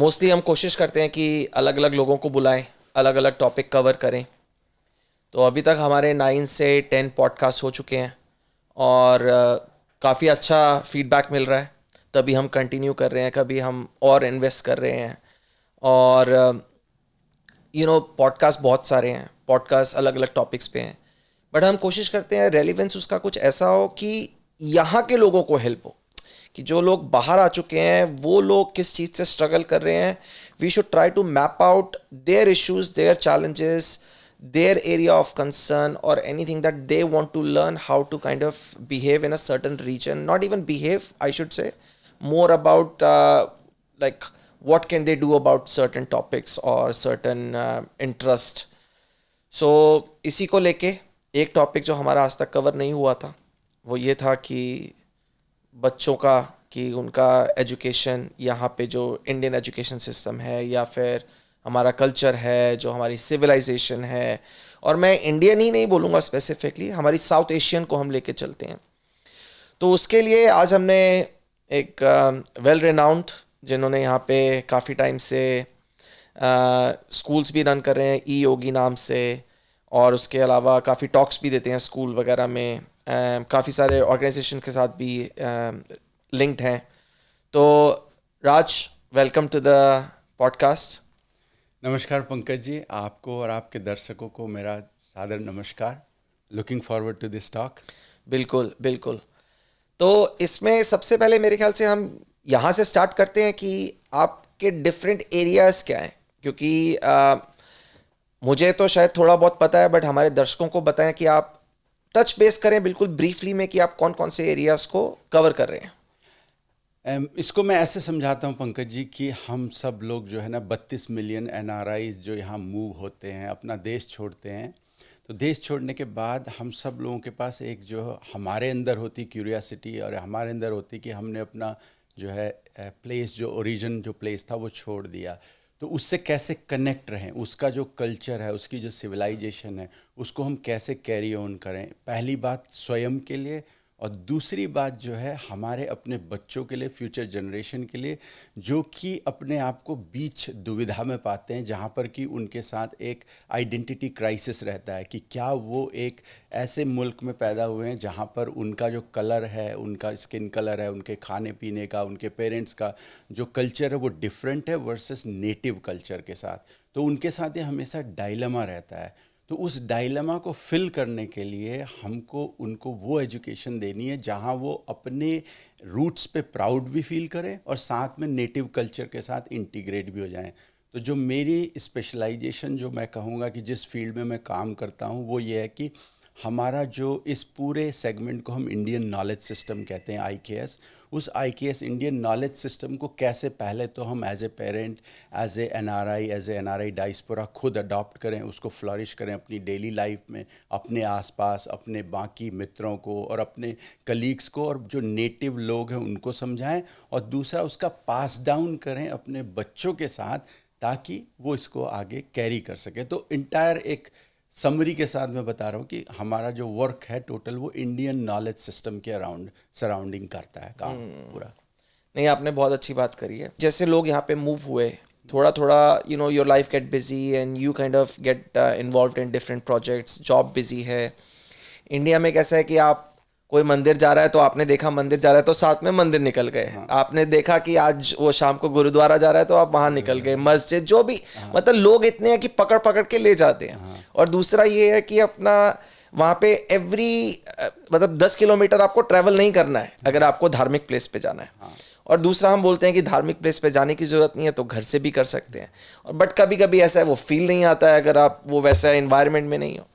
Mostly हम कोशिश करते हैं कि अलग अलग लोगों को बुलाएं, अलग अलग टॉपिक कवर करें। तो अभी तक हमारे 9 से 10 पॉडकास्ट हो चुके हैं और काफ़ी अच्छा फीडबैक मिल रहा है। तभी हम कंटिन्यू कर रहे हैं, कभी हम और इन्वेस्ट कर रहे हैं। और पॉडकास्ट बहुत सारे हैं, पॉडकास्ट अलग अलग टॉपिक्स पे हैं, बट हम कोशिश करते हैं रेलिवेंस उसका कुछ ऐसा हो कि यहाँ के लोगों को हेल्प हो, कि जो लोग बाहर आ चुके हैं वो लोग किस चीज़ से स्ट्रगल कर रहे हैं। We should try to map out their issues, their challenges, their area of concern, or anything that they want to learn how to kind of behave in a certain region. Not even behave, I should say, more about like what can they do about certain topics or certain interest. So इसी को लेके एक topic जो हमारा आज तक cover नहीं हुआ था वो ये था कि बच्चों का, कि उनका एजुकेशन यहाँ पे जो इंडियन एजुकेशन सिस्टम है या फिर हमारा कल्चर है, जो हमारी सिविलाइजेशन है, और मैं इंडियन ही नहीं बोलूँगा स्पेसिफिकली, हमारी साउथ एशियन को हम लेके चलते हैं। तो उसके लिए आज हमने एक वेल रेनाउंड, जिन्होंने यहाँ पे काफ़ी टाइम से स्कूल्स भी रन कर रहे हैं ई योगी नाम से, और उसके अलावा काफ़ी टॉक्स भी देते हैं स्कूल वगैरह में, काफ़ी सारे ऑर्गेनाइजेशन के साथ भी लिंक्ड हैं। तो राज, वेलकम टू द पॉडकास्ट। नमस्कार पंकज जी, आपको और आपके दर्शकों को मेरा सादर नमस्कार। Looking forward to this talk. बिल्कुल बिल्कुल। तो इसमें सबसे पहले मेरे ख्याल से हम यहाँ से स्टार्ट करते हैं कि आपके डिफरेंट एरियाज़ क्या हैं, क्योंकि मुझे तो शायद थोड़ा बहुत पता है, बट हमारे दर्शकों को बताएं कि आप टच बेस करें बिल्कुल ब्रीफली में कि आप कौन कौन से एरियाज़ को कवर कर रहे हैं। इसको मैं ऐसे समझाता हूँ पंकज जी कि हम सब लोग जो है ना 32 मिलियन NRIs जो यहाँ मूव होते हैं, अपना देश छोड़ते हैं, तो देश छोड़ने के बाद हम सब लोगों के पास एक जो हमारे अंदर होती क्यूरियासिटी और हमारे अंदर होती कि हमने अपना जो है प्लेस, जो ओरिजिन जो प्लेस था वो छोड़ दिया, तो उससे कैसे कनेक्ट रहें, उसका जो कल्चर है, उसकी जो सिविलाइजेशन है, उसको हम कैसे कैरी ऑन करें। पहली बात स्वयं के लिए, और दूसरी बात जो है हमारे अपने बच्चों के लिए, फ्यूचर जनरेशन के लिए, जो कि अपने आप को बीच दुविधा में पाते हैं, जहाँ पर कि उनके साथ एक आइडेंटिटी क्राइसिस रहता है कि क्या वो एक ऐसे मुल्क में पैदा हुए हैं जहाँ पर उनका जो कलर है, उनका स्किन कलर है, उनके खाने पीने का, उनके पेरेंट्स का जो कल्चर है वो डिफरेंट है वर्सेस नेटिव कल्चर के साथ। तो उनके साथ ये हमेशा डायलेमा रहता है। तो उस डायलेमा को फिल करने के लिए हमको उनको वो एजुकेशन देनी है जहाँ वो अपने रूट्स पे प्राउड भी फील करें और साथ में नेटिव कल्चर के साथ इंटीग्रेट भी हो जाएं। तो जो मेरी स्पेशलाइजेशन, जो मैं कहूँगा कि जिस फील्ड में मैं काम करता हूँ, वो ये है कि हमारा जो इस पूरे सेगमेंट को हम इंडियन नॉलेज सिस्टम कहते हैं, IKS, उस IKS इंडियन नॉलेज सिस्टम को कैसे पहले तो हम as a parent, as a NRI diaspora खुद अडॉप्ट करें, उसको फ्लरिश करें अपनी डेली लाइफ में, अपने आसपास, अपने बाकी मित्रों को और अपने कलीग्स को, और जो नेटिव लोग हैं उनको समझाएं, और दूसरा उसका पास डाउन करें अपने बच्चों के साथ, ताकि वो इसको आगे कैरी कर सके। तो इंटायर एक समरी के साथ मैं बता रहा हूँ कि हमारा जो वर्क है टोटल वो इंडियन नॉलेज सिस्टम के अराउंड सराउंडिंग करता है काम पूरा। नहीं, आपने बहुत अच्छी बात करी है। जैसे लोग यहाँ पे मूव हुए, थोड़ा थोड़ा your life get busy and you kind of get involved in different projects, job busy है। इंडिया में कैसा है कि आप कोई मंदिर जा रहा है तो आपने देखा मंदिर जा रहा है तो साथ में मंदिर निकल गए। हाँ। आपने देखा कि आज वो शाम को गुरुद्वारा जा रहा है तो आप वहां निकल गए, मस्जिद, जो भी। मतलब लोग इतने हैं कि पकड़ पकड़ के ले जाते हैं। और दूसरा ये है कि अपना वहाँ पे मतलब 10 किलोमीटर आपको ट्रैवल नहीं करना है अगर आपको धार्मिक प्लेस पे जाना है। और दूसरा हम बोलते हैं कि धार्मिक प्लेस पे जाने की ज़रूरत नहीं है तो घर से भी कर सकते हैं। और बट कभी कभी ऐसा है वो फील नहीं आता है अगर आप वो वैसा एनवायरनमेंट में नहीं हो।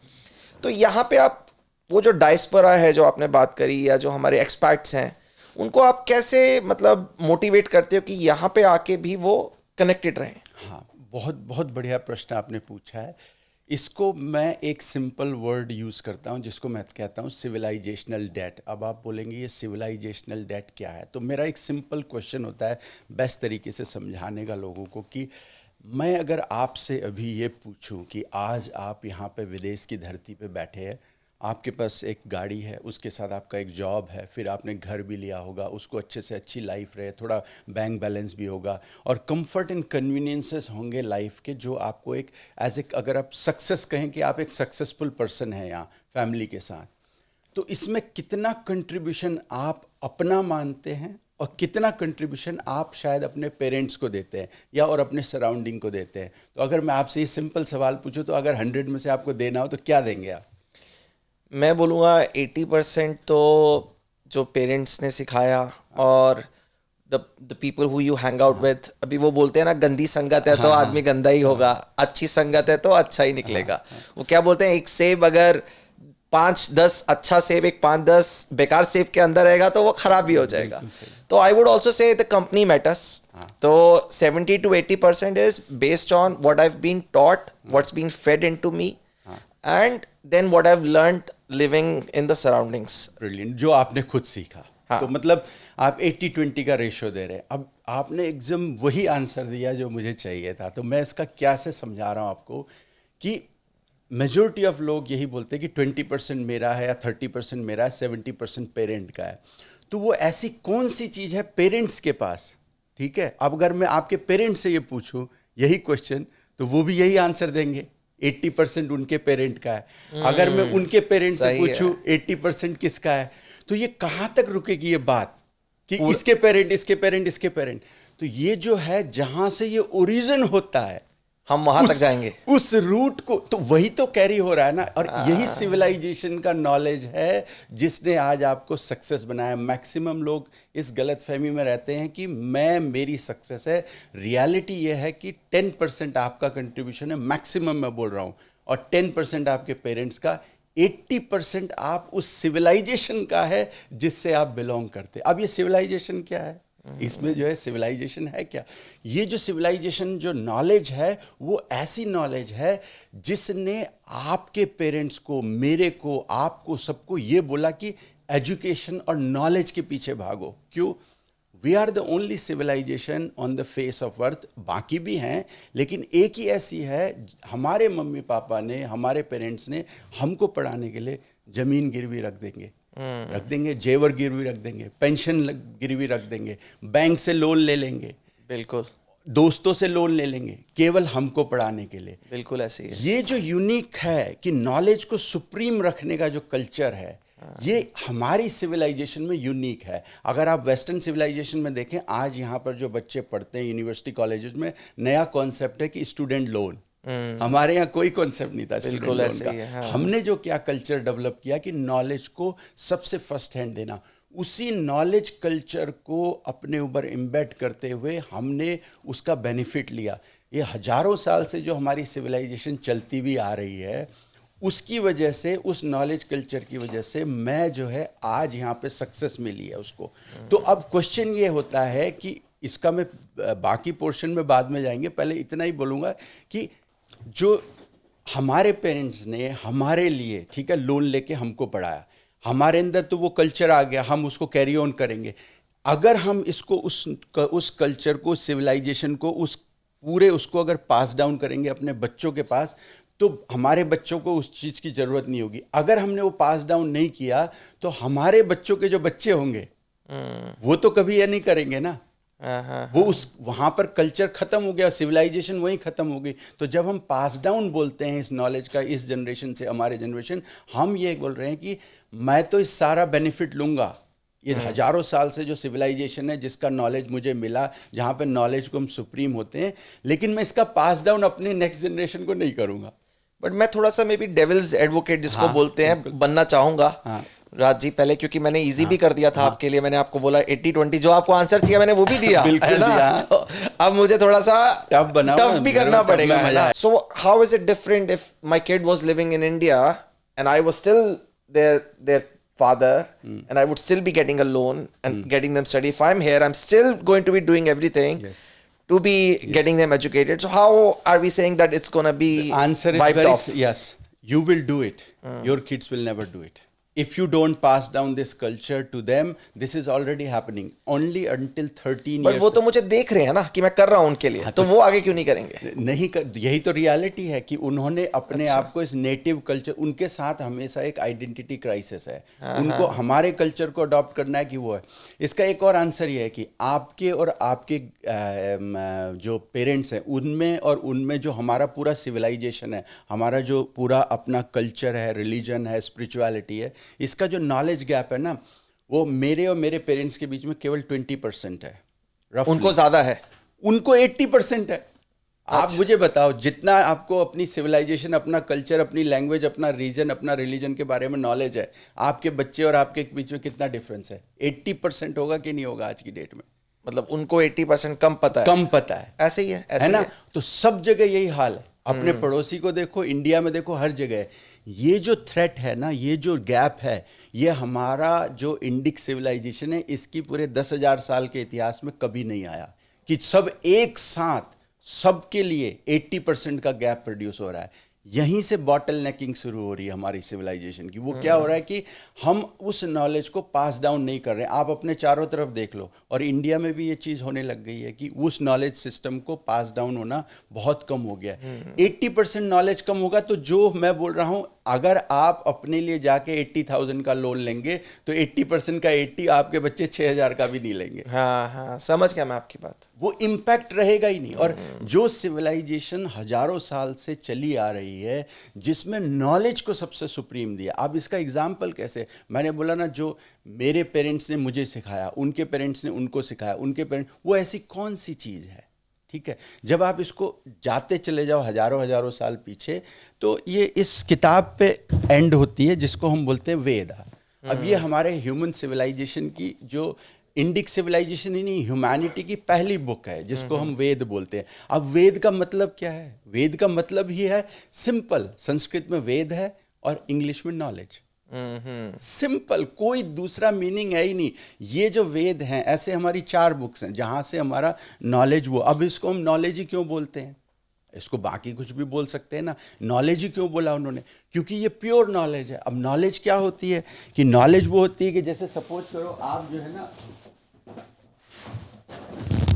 तो यहाँ पे आप वो जो डायस्पोरा है जो आपने बात करी, या जो हमारे एक्सपर्ट्स हैं, उनको आप कैसे मतलब मोटिवेट करते हो कि यहाँ पे आके भी वो कनेक्टेड रहें? हाँ, बहुत बहुत बढ़िया प्रश्न आपने पूछा है। इसको मैं एक सिंपल वर्ड यूज़ करता हूँ जिसको मैं कहता हूँ सिविलाइजेशनल डेट। अब आप बोलेंगे ये सिविलाइजेशनल डेट क्या है, तो मेरा एक सिंपल क्वेश्चन होता है बेस्ट तरीके से समझाने का लोगों को, कि मैं अगर आपसे अभी ये पूछूं कि आज आप यहाँ पे विदेश की धरती पे बैठे हैं, आपके पास एक गाड़ी है, उसके साथ आपका एक जॉब है, फिर आपने घर भी लिया होगा, उसको अच्छे से अच्छी लाइफ रहे, थोड़ा बैंक बैलेंस भी होगा और कंफर्ट एंड कन्वीनियंसेस होंगे लाइफ के, जो आपको एक एज ए, अगर आप सक्सेस कहें कि आप एक सक्सेसफुल पर्सन हैं यहाँ फैमिली के साथ, तो इसमें कितना कंट्रीब्यूशन आप अपना मानते हैं और कितना कंट्रीब्यूशन आप शायद अपने पेरेंट्स को देते हैं या और अपने सराउंडिंग को देते हैं? तो अगर मैं आपसे ये सिंपल सवाल पूछूं तो अगर 100 में से आपको देना हो तो क्या देंगे आप? मैं बोलूँगा 80% तो जो पेरेंट्स ने सिखाया और the people who you hang out with. अभी वो बोलते हैं ना, गंदी संगत है तो आदमी गंदा ही होगा, अच्छी संगत है तो अच्छा ही निकलेगा। वो क्या बोलते हैं, एक सेब अगर 5-10 अच्छा सेब एक 5-10 बेकार सेब के अंदर रहेगा तो वो खराब भी हो जाएगा। तो I would also say the company matters. तो 70 to 80% is based on what I have been taught, what's been fed into me, and then what I have learned living in the surroundings. Brilliant, जो आपने खुद सीखा। हाँ. तो मतलब आप 80-20 का रेशो दे रहे हैं। अब आपने एकदम वही आंसर दिया जो मुझे चाहिए था। तो मैं इसका क्या से समझा रहा हूँ आपको कि मेजॉरिटी ऑफ लोग यही बोलते हैं कि 20% मेरा है या 30% मेरा है, 70% पेरेंट का है। तो वो ऐसी कौन सी चीज़ है पेरेंट्स के पास, ठीक है? अब अगर मैं आपके पेरेंट्स से ये पूछूं यही क्वेश्चन तो वो भी यही आंसर देंगे, 80% उनके पेरेंट का है। अगर मैं उनके पेरेंट्स से पूछूं 80% किसका है, तो ये कहाँ तक रुकेगी ये बात कि इसके पेरेंट, इसके पेरेंट, इसके पेरेंट? तो ये जो है जहाँ से ये ओरिजिन होता है हम वहां तक जाएंगे, उस रूट को, तो वही तो कैरी हो रहा है ना। और यही सिविलाइजेशन का नॉलेज है जिसने आज आपको सक्सेस बनाया। मैक्सिमम लोग इस गलतफहमी में रहते हैं कि मेरी सक्सेस है। रियलिटी ये है कि 10% आपका कंट्रीब्यूशन है, मैक्सिमम मैं बोल रहा हूँ, और 10% आपके पेरेंट्स का, 80% आप उस सिविलाइजेशन का है जिससे आप बिलोंग करते। अब ये सिविलाइजेशन क्या है? इसमें जो है सिविलाइजेशन है क्या? ये जो सिविलाइजेशन, जो नॉलेज है, वो ऐसी नॉलेज है जिसने आपके पेरेंट्स को, मेरे को, आपको, सबको ये बोला कि एजुकेशन और नॉलेज के पीछे भागो। क्यों? We are the only civilization on the face of earth. बाकी भी हैं, लेकिन एक ही ऐसी है, हमारे मम्मी पापा ने, हमारे पेरेंट्स ने हमको पढ़ाने के लिए ज़मीन गिरवी रख देंगे, जेवर गिरवी रख देंगे, पेंशन गिरवी रख देंगे, बैंक से लोन ले लेंगे, बिल्कुल, दोस्तों से लोन ले लेंगे, केवल हमको पढ़ाने के लिए। बिल्कुल ऐसे ही है। ये जो यूनिक है कि नॉलेज को सुप्रीम रखने का जो कल्चर है, ये हमारी सिविलाइजेशन में यूनिक है। अगर आप वेस्टर्न सिविलाइजेशन में देखें, आज यहाँ पर जो बच्चे पढ़ते हैं यूनिवर्सिटी कॉलेजेस में, नया कॉन्सेप्ट है कि स्टूडेंट लोन। हमारे यहाँ कोई कॉन्सेप्ट नहीं था स्टूडेंट लोन का। हाँ। हमने जो क्या कल्चर डेवलप किया कि नॉलेज को सबसे फर्स्ट हैंड देना, उसी नॉलेज कल्चर को अपने ऊपर इम्बेड करते हुए हमने उसका बेनिफिट लिया। ये हजारों साल से जो हमारी सिविलाइजेशन चलती हुई आ रही है, उसकी वजह से, उस नॉलेज कल्चर की वजह से मैं जो है आज यहाँ पे सक्सेस मिली है उसको। तो अब क्वेश्चन ये होता है कि इसका मैं बाकी पोर्शन में बाद में जाएंगे, पहले इतना ही बोलूँगा कि जो हमारे पेरेंट्स ने हमारे लिए, ठीक है, लोन लेके हमको पढ़ाया, हमारे अंदर तो वो कल्चर आ गया, हम उसको कैरी ऑन करेंगे। अगर हम इसको उस कल्चर को, सिविलाइजेशन को, उस पूरे उसको अगर पास डाउन करेंगे अपने बच्चों के पास, तो हमारे बच्चों को उस चीज़ की ज़रूरत नहीं होगी। अगर हमने वो पास डाउन नहीं किया तो हमारे बच्चों के जो बच्चे होंगे वो तो कभी ये नहीं करेंगे ना। वो उस वहाँ पर कल्चर ख़त्म हो गया, सिविलाइजेशन वहीं ख़त्म हो गई। तो जब हम पास डाउन बोलते हैं इस नॉलेज का, इस जनरेशन से हमारे जनरेशन, हम ये बोल रहे हैं कि मैं तो इस सारा बेनिफिट लूँगा। ये हजारों साल से जो सिविलाइजेशन है, जिसका नॉलेज मुझे मिला, जहाँ पे नॉलेज को हम सुप्रीम होते हैं, लेकिन मैं इसका पास डाउन अपने नेक्स्ट जनरेशन को नहीं करूँगा। बट मैं थोड़ा सा मे बी डेविल्स एडवोकेट जिसको बोलते हैं बनना चाहूँगा। राज जी, पहले क्योंकि मैंने इजी भी कर दिया था आपके लिए, मैंने आपको बोला 80-20 जो आपको आंसर चाहिए मैंने वो भी दिया है ना। तो अब मुझे थोड़ा सा टफ भी करना पड़ेगा। So how is it different if my kid was living in India and I was still there father and I would still be getting a loan and getting them study. If I'm here, I'm still going to be doing everything to be getting them educated. So how are we saying that it's going to be the answer is wiped off? Yes, you will do it. Your kids will never do it. if you don't pass down this culture to them, this is already happening only until 13 but years. वो तो मुझे देख रहे हैं ना कि मैं कर रहा हूँ उनके लिए, तो वो आगे क्यों नहीं करेंगे? नहीं कर, यही तो रियलिटी है कि उन्होंने अपने आप को इस नेटिव कल्चर, उनके साथ हमेशा एक आइडेंटिटी क्राइसिस है, उनको हमारे कल्चर को अडॉप्ट करना है कि वो है। इसका एक और आंसर ये है कि आपके और आपके जो पेरेंट्स हैं उनमें और उनमें जो हमारा पूरा सिविलाइजेशन है, हमारा जो पूरा अपना कल्चर है, रिलीजन है, स्पिरिचुअलिटी है, इसका जो नॉलेज गैप है ना, वो मेरे और मेरे पेरेंट्स के बीच में केवल 20% है। उनको ज़्यादा है, उनको 80% है। आप मुझे बताओ, जितना आपको अपनी सिविलाइजेशन, अपना कल्चर, अपनी लैंग्वेज, अपना रीजन, अपना रिलीजन के बारे में नॉलेज है, आपके बच्चे और आपके बीच में कितना डिफरेंस है? 80% होगा कि नहीं होगा आज की डेट में? मतलब उनको 80% कम पता है, कम पता है। ऐसे ही है ना? तो सब जगह यही हाल है। अपने पड़ोसी को देखो, इंडिया में देखो, हर जगह ये जो थ्रेट है ना, ये जो गैप है, ये हमारा जो इंडिक सिविलाइजेशन है, इसकी पूरे 10,000 साल के इतिहास में कभी नहीं आया कि सब एक साथ सबके लिए 80% का गैप प्रोड्यूस हो रहा है। यहीं से बॉटल नेकिंग शुरू हो रही है हमारी सिविलाइजेशन की। वो क्या हो रहा है कि हम उस नॉलेज को पास डाउन नहीं कर रहे हैं। आप अपने चारों तरफ देख लो, और इंडिया में भी ये चीज़ होने लग गई है कि उस नॉलेज सिस्टम को पास डाउन होना बहुत कम हो गया है। 80% नॉलेज कम होगा तो जो मैं बोल रहा हूँ, अगर आप अपने लिए जाके 80,000 का लोन लेंगे तो 80% का 80 आपके बच्चे 6,000 का भी नहीं लेंगे। हाँ, समझ गया मैं आपकी बात। वो इम्पैक्ट रहेगा ही नहीं। और जो सिविलाइजेशन हजारों साल से चली आ रही है, जिसमें नॉलेज को सबसे सुप्रीम दिया, अब इसका एग्जाम्पल कैसे? मैंने बोला ना, जो मेरे पेरेंट्स ने मुझे सिखाया, उनके पेरेंट्स ने उनको सिखाया, उनके पेरेंट्स, वो ऐसी कौन सी चीज़ है? ठीक है, जब आप इसको जाते चले जाओ हजारों साल पीछे, तो ये इस किताब पे एंड होती है जिसको हम बोलते हैं वेद। अब ये हमारे ह्यूमन सिविलाइजेशन की, जो इंडिक सिविलाइजेशन ही नहीं, ह्यूमैनिटी की पहली बुक है जिसको हम वेद बोलते हैं। अब वेद का मतलब क्या है? वेद का मतलब ही है सिंपल, संस्कृत में वेद है और इंग्लिश में नॉलेज। सिंपल, कोई दूसरा मीनिंग है ही नहीं। ये जो वेद हैं, ऐसे हमारी 4 बुक्स हैं जहां से हमारा नॉलेज वो। अब इसको हम नॉलेज ही क्यों बोलते हैं? इसको बाकी कुछ भी बोल सकते हैं ना, नॉलेज ही क्यों बोला उन्होंने? क्योंकि ये प्योर नॉलेज है। अब नॉलेज क्या होती है कि नॉलेज वो होती है कि जैसे सपोज करो, आप जो है ना,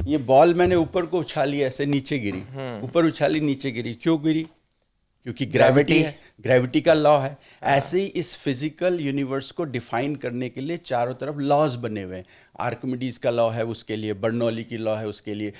ये बॉल मैंने ऊपर को उछाली, ऐसे नीचे गिरी, ऊपर उछाली नीचे गिरी, क्यों गिरी? क्योंकि ग्रेविटी है, ग्रेविटी का लॉ है। ऐसे ही इस फिजिकल यूनिवर्स को डिफाइन करने के लिए चारों तरफ लॉज बने हुए हैं। आर्किमिडीज का लॉ है उसके लिए, बर्नौली की लॉ है उसके लिए,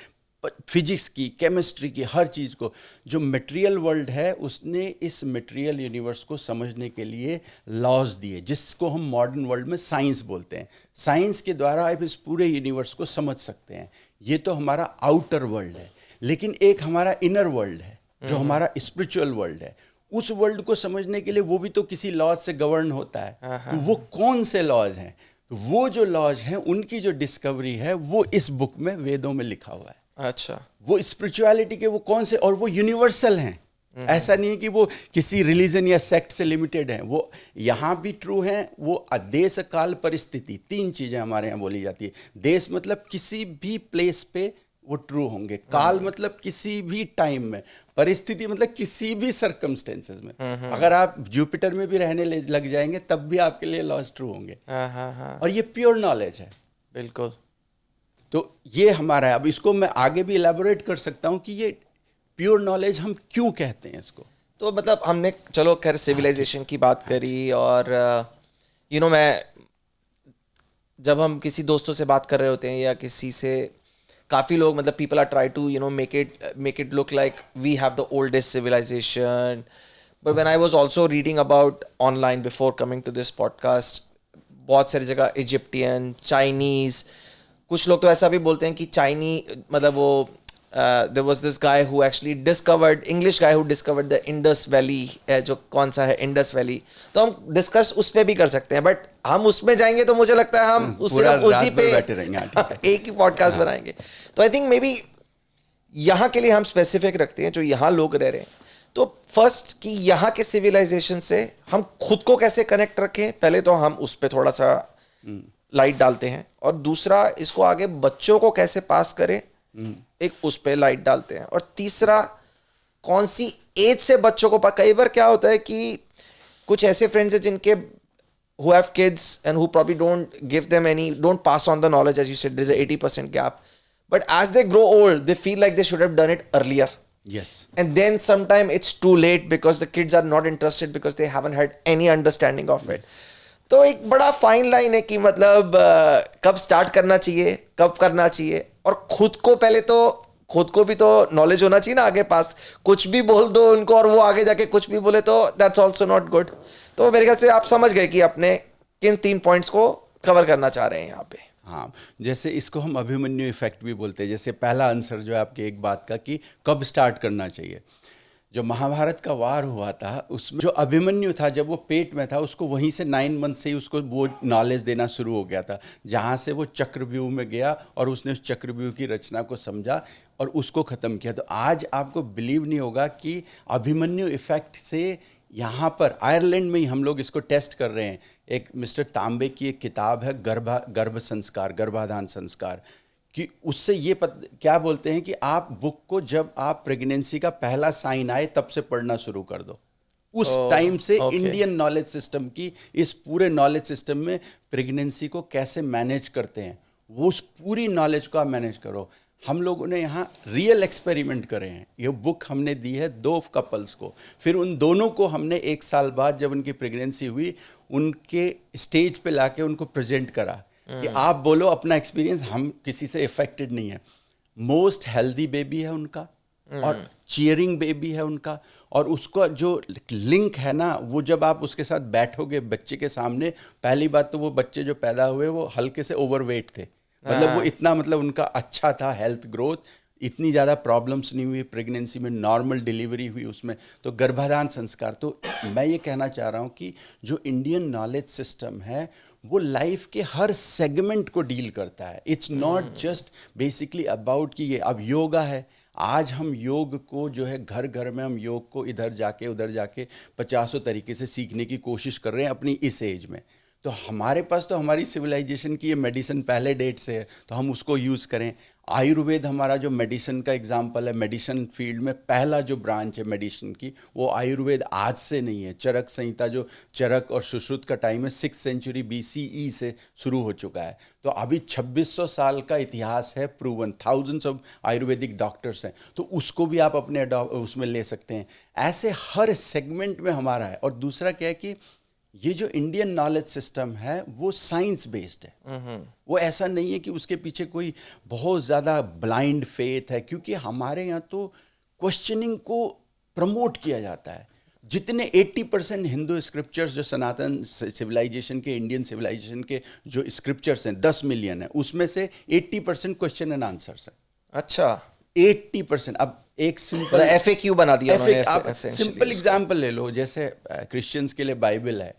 फिजिक्स की, केमिस्ट्री की, हर चीज़ को। जो मटेरियल वर्ल्ड है, उसने इस मटेरियल यूनिवर्स को समझने के लिए लॉज दिए, जिसको हम मॉडर्न वर्ल्ड में साइंस बोलते हैं। साइंस के द्वारा आप इस पूरे यूनिवर्स को समझ सकते हैं। ये तो हमारा आउटर वर्ल्ड है, लेकिन एक हमारा इनर वर्ल्ड है जो हमारा स्पिरिचुअल वर्ल्ड है। उस वर्ल्ड को समझने के लिए वो भी तो किसी लॉज से गवर्न होता है। तो वो कौन से लॉज हैं? तो वो जो लॉज हैं, उनकी जो डिस्कवरी है, वो इस बुक में, वेदों में लिखा हुआ है। अच्छा, वो स्पिरिचुअलिटी के वो कौन से, और वो यूनिवर्सल हैं। ऐसा नहीं है कि वो किसी रिलीजन या सेक्ट से लिमिटेड हैं। वो यहाँ भी ट्रू हैं। वो देश, काल, परिस्थिति, 3 चीज़ें हमारे यहाँ बोली जाती है। देश मतलब किसी भी प्लेस पे वो ट्रू होंगे, काल मतलब किसी भी टाइम में, परिस्थिति मतलब किसी भी सर्कमस्टेंसेस में। अगर आप जुपिटर में भी रहने लग जाएंगे तब भी आपके लिए लॉज ट्रू होंगे। और ये प्योर नॉलेज है। बिल्कुल। तो ये हमारा है। अब इसको मैं आगे भी इलेबोरेट कर सकता हूँ कि ये प्योर नॉलेज हम क्यों कहते हैं इसको। तो मतलब हमने, चलो खैर, सिविलाइजेशन की बात करी, और मैं, जब हम किसी दोस्तों से बात कर रहे होते हैं या किसी से, काफ़ी लोग, मतलब people are try to make it look like we have the oldest civilization. But when I was also reading about online before coming to this podcast, बहुत सारी जगह इजिप्टियन, चाइनीज़, कुछ लोग तो ऐसा भी बोलते हैं कि मतलब वो there was this guy who actually discovered, English guy who discovered the Indus Valley, जो कौन सा है Indus Valley। तो हम डिस्कस उस पे भी कर सकते हैं, बट हम उसमें जाएंगे तो मुझे लगता है हम उसी पे एक ही पॉडकास्ट बनाएंगे। तो आई थिंक मे बी यहाँ के लिए हम स्पेसिफिक रखते हैं जो यहाँ लोग रह रहे हैं। तो फर्स्ट कि यहाँ के सिविलाइजेशन से हम खुद को कैसे कनेक्ट रखें, पहले तो हम उस पर थोड़ा सा लाइट डालते हैं, और दूसरा इसको आगे बच्चों को कैसे पास करें, एक उस पे लाइट डालते हैं, और तीसरा कौन सी एज से बच्चों को कई बार क्या होता है कि कुछ ऐसे फ्रेंड्स हैं जिनके who have kids and who probably don't pass on the knowledge, as you said, there's a 80% gap. But as they grow old, they feel like they should have done it earlier. Yes. And then sometime it's too late because the kids are not interested because they haven't had any understanding of it. तो एक बड़ा fine line है कि मतलब कब start करना चाहिए, कब करना चाहिए, और खुद को भी तो नॉलेज होना चाहिए ना आगे पास. कुछ भी बोल दो उनको और वो आगे जाके कुछ भी बोले तो दैट्स ऑल्सो नॉट गुड. तो मेरे ख्याल से आप समझ गए कि अपने किन 3 पॉइंट्स को कवर करना चाह रहे हैं यहाँ पे. हाँ, जैसे इसको हम अभिमन्यु इफेक्ट भी बोलते हैं. जैसे पहला आंसर जो है आपके एक बात का कि कब स्टार्ट करना चाहिए. जो महाभारत का वार हुआ था उसमें जो अभिमन्यु था, जब वो पेट में था, उसको वहीं से 9 मंथ से ही उसको वो नॉलेज देना शुरू हो गया था, जहाँ से वो चक्रव्यूह में गया और उसने उस चक्रव्यूह की रचना को समझा और उसको ख़त्म किया. तो आज आपको बिलीव नहीं होगा कि अभिमन्यु इफेक्ट से यहाँ पर आयरलैंड में ही हम लोग इसको टेस्ट कर रहे हैं. एक मिस्टर तांबे की एक किताब है गर्भ संस्कार, गर्भाधान संस्कार, कि उससे ये क्या बोलते हैं कि आप बुक को जब आप प्रेगनेंसी का पहला साइन आए तब से पढ़ना शुरू कर दो. उस टाइम से इंडियन नॉलेज सिस्टम की, इस पूरे नॉलेज सिस्टम में प्रेगनेंसी को कैसे मैनेज करते हैं, वो उस पूरी नॉलेज को आप मैनेज करो. हम लोगों ने यहाँ रियल एक्सपेरिमेंट करे हैं. ये बुक हमने दी है 2 कपल्स को, फिर उन दोनों को हमने 1 साल बाद जब उनकी प्रेगनेंसी हुई उनके स्टेज पे लाके उनको प्रेजेंट करा कि आप बोलो अपना एक्सपीरियंस, हम किसी से इफेक्टेड नहीं है. मोस्ट हेल्दी बेबी है उनका और चीयरिंग बेबी है उनका, और उसका जो लिंक है ना, वो जब आप उसके साथ बैठोगे बच्चे के सामने, पहली बात तो वो बच्चे जो पैदा हुए वो हल्के से ओवरवेट थे, मतलब वो इतना, मतलब उनका अच्छा था हेल्थ ग्रोथ, इतनी ज़्यादा प्रॉब्लम्स नहीं हुई प्रेगनेंसी में, नॉर्मल डिलीवरी हुई उसमें. तो गर्भाधान संस्कार, तो मैं ये कहना चाह रहा हूँ कि जो इंडियन नॉलेज सिस्टम है वो लाइफ के हर सेगमेंट को डील करता है. It's not just basically about कि ये अब योगा है. आज हम योग को जो है घर घर में हम योग को इधर जाके उधर जाके 50 तरीके से सीखने की कोशिश कर रहे हैं अपनी इस एज में. तो हमारे पास तो हमारी सिविलाइजेशन की ये मेडिसिन पहले डेट से है, तो हम उसको यूज़ करें. आयुर्वेद हमारा जो मेडिसिन का एग्जाम्पल है, मेडिसिन फील्ड में पहला जो ब्रांच है मेडिसिन की, वो आयुर्वेद आज से नहीं है. चरक संहिता जो चरक और सुश्रुत का टाइम है 6th सेंचुरी BCE से शुरू हो चुका है. तो अभी 2600 साल का इतिहास है, proven, thousands of Ayurvedic doctors हैं. तो उसको भी आप अपने उसमें ले सकते हैं. ऐसे हर सेगमेंट में हमारा है. और दूसरा क्या है कि ये जो इंडियन नॉलेज सिस्टम है वो साइंस बेस्ड है. वो ऐसा नहीं है कि उसके पीछे कोई बहुत ज़्यादा ब्लाइंड फेथ है, क्योंकि हमारे यहाँ तो क्वेश्चनिंग को प्रमोट किया जाता है. जितने 80% हिंदू स्क्रिप्चर्स जो सनातन सिविलाइजेशन के, इंडियन सिविलाइजेशन के जो स्क्रिप्चर्स हैं 10 मिलियन है, उसमें से 80% क्वेश्चन एंड आंसर्स हैं. अच्छा, 80%. अब एक सिंपल FAQ बना दिया उन्होंने. आप सिंपल एग्जांपल ले लो, जैसे क्रिश्चियंस के लिए बाइबल है,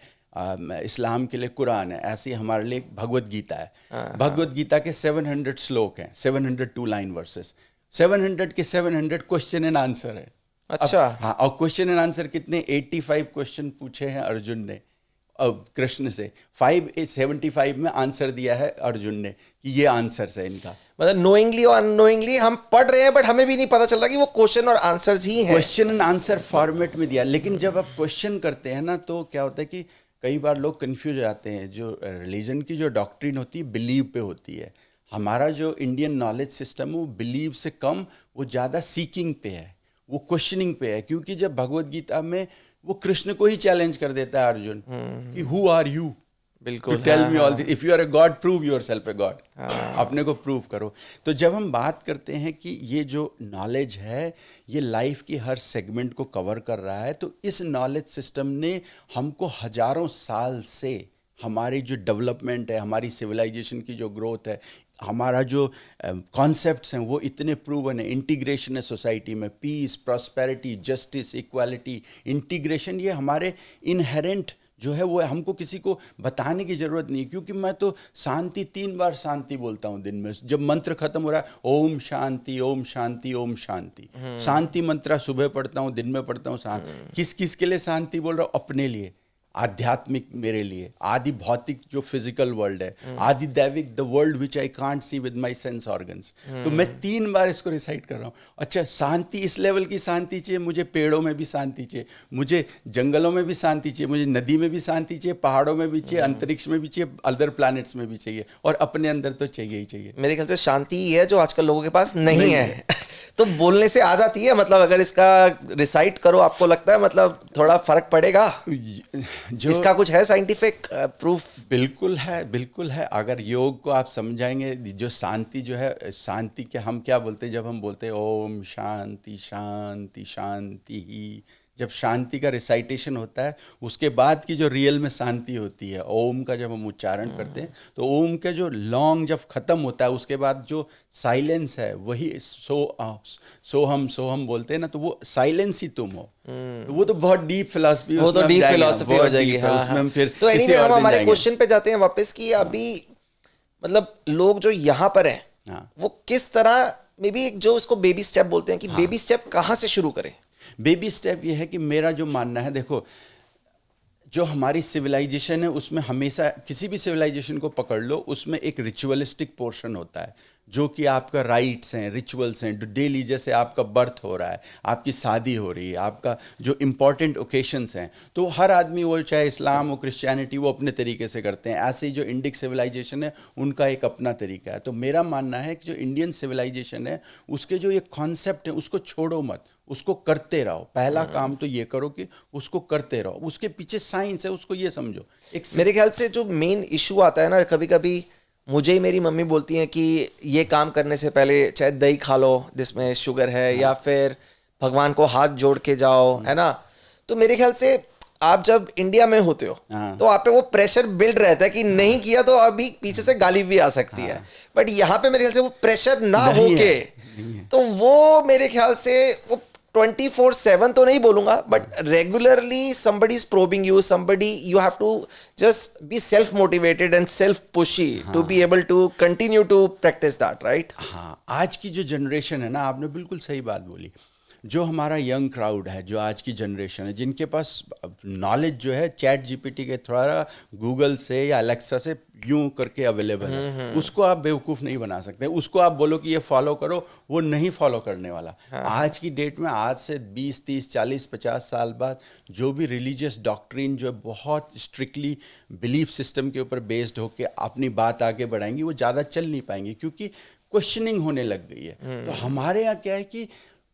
इस्लाम के लिए कुरान है, ऐसे ही हमारे लिए भगवत गीता है. भगवत गीता के 700 श्लोक हैं, 702 लाइन वर्सेस, 700 के 700 क्वेश्चन एंड आंसर है. अच्छा. हाँ, और क्वेश्चन एंड आंसर कितने, 85 क्वेश्चन पूछे हैं अर्जुन ने कृष्ण से. 575 में आंसर दिया है अर्जुन ने कि ये आंसर है इनका. मतलब नोइंगली और अननोइंगली हम पढ़ रहे हैं, बट हमें भी नहीं पता चल रहा कि वो क्वेश्चन और आंसर्स ही हैं. क्वेश्चन एंड आंसर फॉर्मेट में दिया. लेकिन जब आप क्वेश्चन करते हैं ना, तो क्या होता है कि कई बार लोग कंफ्यूज हो जाते हैं. जो रिलीजन की जो डॉक्ट्रिन होती है बिलीव पे होती है. हमारा जो इंडियन नॉलेज सिस्टम है वो बिलीव से कम, वो ज़्यादा सीकिंग पे है, वो क्वेश्चनिंग पे है. क्योंकि जब भगवत गीता में वो कृष्ण को ही चैलेंज कर देता है अर्जुन कि हु आर यू, बिल्कुल, tell me all this, if you are a god prove yourself a god, अपने को प्रूव करो. तो जब हम बात करते हैं कि ये जो नॉलेज है ये लाइफ की हर सेगमेंट को कवर कर रहा है, तो इस नॉलेज सिस्टम ने हमको हजारों साल से हमारी जो डेवलपमेंट है, हमारी सिविलाइजेशन की जो ग्रोथ है, हमारा जो कॉन्सेप्ट्स हैं वो इतने प्रूवन है. इंटीग्रेशन है सोसाइटी में, peace, prosperity, justice, equality, integration, ये हमारे इनहेरेंट जो है वो हमको किसी को बताने की ज़रूरत नहीं. क्योंकि मैं तो शांति 3 बार शांति बोलता हूँ दिन में. जब मंत्र खत्म हो रहा है, ओम शांति, ओम शांति, ओम शांति. शांति मंत्र सुबह पढ़ता हूँ, दिन में पढ़ता हूँ. किस किस के लिए शांति बोल रहा हूँ? अपने लिए. आध्यात्मिक मेरे लिए, आदि भौतिक जो फिजिकल वर्ल्ड है, आदि दैविक the world which I can't see with my sense organs. तो मैं 3 बार इसको रिसाइट कर रहा हूँ। अच्छा, शांति, इस लेवल की शांति चाहिए मुझे, पेड़ों में भी शांति चाहिए, मुझे जंगलों में भी शांति चाहिए, मुझे नदी में भी शांति चाहिए, पहाड़ों में भी चाहिए, अंतरिक्ष में भी चाहिए, अदर प्लैनेट्स में भी चाहिए, और अपने अंदर तो चाहिए ही चाहिए। मेरे ख्याल से शांति ही है जो आजकल लोगों के पास नहीं है। तो बोलने से आ जाती है, मतलब अगर इसका रिसाइट करो, आपको लगता है मतलब थोड़ा फर्क पड़ेगा? जो इसका कुछ है साइंटिफिक प्रूफ? बिल्कुल है, बिल्कुल है। अगर योग को आप समझाएंगे, जो शांति जो है, शांति के हम क्या बोलते हैं जब हम बोलते हैं ओम शांति शांति शांति ही, जब शांति का रिसाइटेशन होता है, उसके बाद की जो रियल में शांति होती है, ओम का जब हम उच्चारण करते हैं, तो ओम का जो लॉन्ग जब खत्म होता है, उसके बाद जो साइलेंस है, वही सोहम बोलते हैं ना, तो वो साइलेंस ही तुम हो। तो वो तो बहुत डीप फिलॉसफी, वो तो डीप फिलॉसफी हो जाएगी। हाँ, उसमें हम फिर तो एनीवे हम हमारे क्वेश्चन पे जाते हैं वापस कि अभी मतलब लोग जो यहाँ पर हैं वो किस तरह, मे बी जो उसको बेबी स्टेप बोलते हैं कि बेबी स्टेप कहाँ से शुरू करें? बेबी स्टेप ये है कि मेरा जो मानना है, देखो जो हमारी सिविलाइजेशन है उसमें हमेशा, किसी भी सिविलाइजेशन को पकड़ लो, उसमें एक रिचुअलिस्टिक पोर्शन होता है, जो कि आपका राइट्स हैं, रिचुअल्स हैं, डेली, जैसे आपका बर्थ हो रहा है, आपकी शादी हो रही है, आपका जो इम्पॉर्टेंट ओकेशंस हैं, तो हर आदमी, वो चाहे इस्लाम हो, क्रिश्चियनिटी, वो अपने तरीके से करते हैं। ऐसे ही जो इंडिक सिविलाइजेशन है, उनका एक अपना तरीका है। तो मेरा मानना है कि जो इंडियन सिविलाइजेशन है, उसके जो ये कॉन्सेप्ट है, उसको छोड़ो मत, उसको करते रहो। पहला काम तो ये करो कि उसको करते रहो, उसके पीछे साइंस है, उसको ये समझो। एक मेरे ख्याल से जो मेन इशू आता है ना, कभी कभी मुझे ही मेरी मम्मी बोलती हैं कि ये काम करने से पहले चाहे दही खा लो जिसमें शुगर है, या फिर भगवान को हाथ जोड़ के जाओ, है ना। तो मेरे ख्याल से आप जब इंडिया में होते हो तो आप पे वो प्रेशर बिल्ड रहता है कि नहीं किया तो अभी पीछे से गाली भी आ सकती है। बट यहाँ पे मेरे ख्याल से वो प्रेशर ना होके, तो वो मेरे ख्याल से वो 24/7 तो नहीं बोलूंगा, but regularly somebody is probing you, somebody you have to just be self motivated and self pushy to be able to continue to practice that, right? हाँ, आज की जो जनरेशन है ना, आपने बिल्कुल सही बात बोली। जो हमारा यंग क्राउड है, जो आज की जनरेशन है, जिनके पास नॉलेज जो है चैट जीपीटी के द्वारा, गूगल से या अलेक्सा से यूं करके अवेलेबल है, उसको आप बेवकूफ़ नहीं बना सकते। उसको आप बोलो कि ये फॉलो करो, वो नहीं फॉलो करने वाला। आज की डेट में, आज से 20, 30, 40, 50 साल बाद, जो भी रिलीजियस डॉक्ट्रिन जो बहुत स्ट्रिक्टली बिलीफ सिस्टम के ऊपर बेस्ड होकर अपनी बात आगे बढ़ाएंगी, वो ज़्यादा चल नहीं पाएंगी, क्योंकि क्वेश्चनिंग होने लग गई है। तो हमारे यहाँ क्या है कि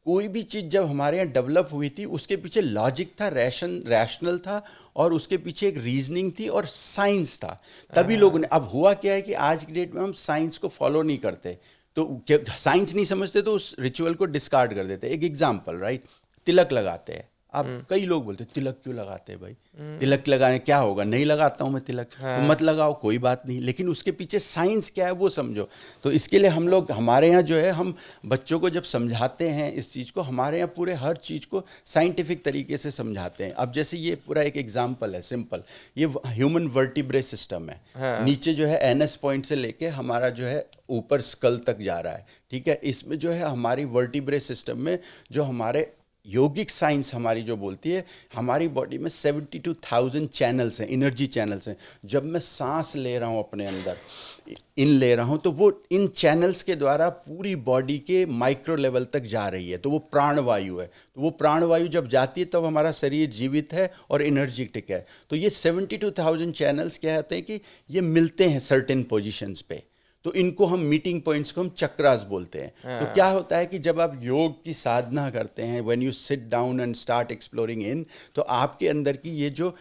कोई भी चीज़ जब हमारे यहाँ डेवलप हुई थी, उसके पीछे लॉजिक था, रैशनल था, और उसके पीछे एक रीजनिंग थी और साइंस था, तभी लोगों ने। अब हुआ क्या है कि आज की डेट में हम साइंस को फॉलो नहीं करते, तो साइंस नहीं समझते, तो उस रिचुअल को डिस्कार्ड कर देते। एक एग्जाम्पल, राइट, तिलक लगाते हैं। अब कई लोग बोलते हैं तिलक क्यों लगाते हैं भाई, तिलक लगाने क्या होगा, नहीं लगाता हूँ मैं तिलक, तो मत लगाओ, कोई बात नहीं, लेकिन उसके पीछे साइंस क्या है वो समझो। तो इसके लिए हम लोग, हमारे यहाँ जो है, हम बच्चों को जब समझाते हैं इस चीज़ को, हमारे यहाँ पूरे हर चीज़ को साइंटिफिक तरीके से समझाते हैं। अब जैसे ये पूरा एक एग्जाम्पल है, सिंपल, ये ह्यूमन वर्टिब्रे सिस्टम है। नीचे जो है एनएस पॉइंट से लेके हमारा जो है ऊपर स्कल तक जा रहा है, ठीक है। इसमें जो है हमारी वर्टिब्रे सिस्टम में, जो हमारे योगिक साइंस हमारी जो बोलती है, हमारी बॉडी में 72,000 चैनल्स हैं, एनर्जी चैनल्स हैं। जब मैं सांस ले रहा हूँ, अपने अंदर इन ले रहा हूँ, तो वो इन चैनल्स के द्वारा पूरी बॉडी के माइक्रो लेवल तक जा रही है, तो वो प्राणवायु है। तो वो प्राणवायु जब जाती है, तब हमारा शरीर जीवित है और एनर्जेटिक है। तो ये 72,000 चैनल्स क्या होते हैं कि ये मिलते हैं सर्टेन पोजिशंस पे, तो इनको हम मीटिंग पॉइंट्स को हम चक्रास बोलते हैं। तो क्या होता है कि जब आप योग की साधना करते हैं, when you sit down and start exploring in, तो आपके अंदर की ये जो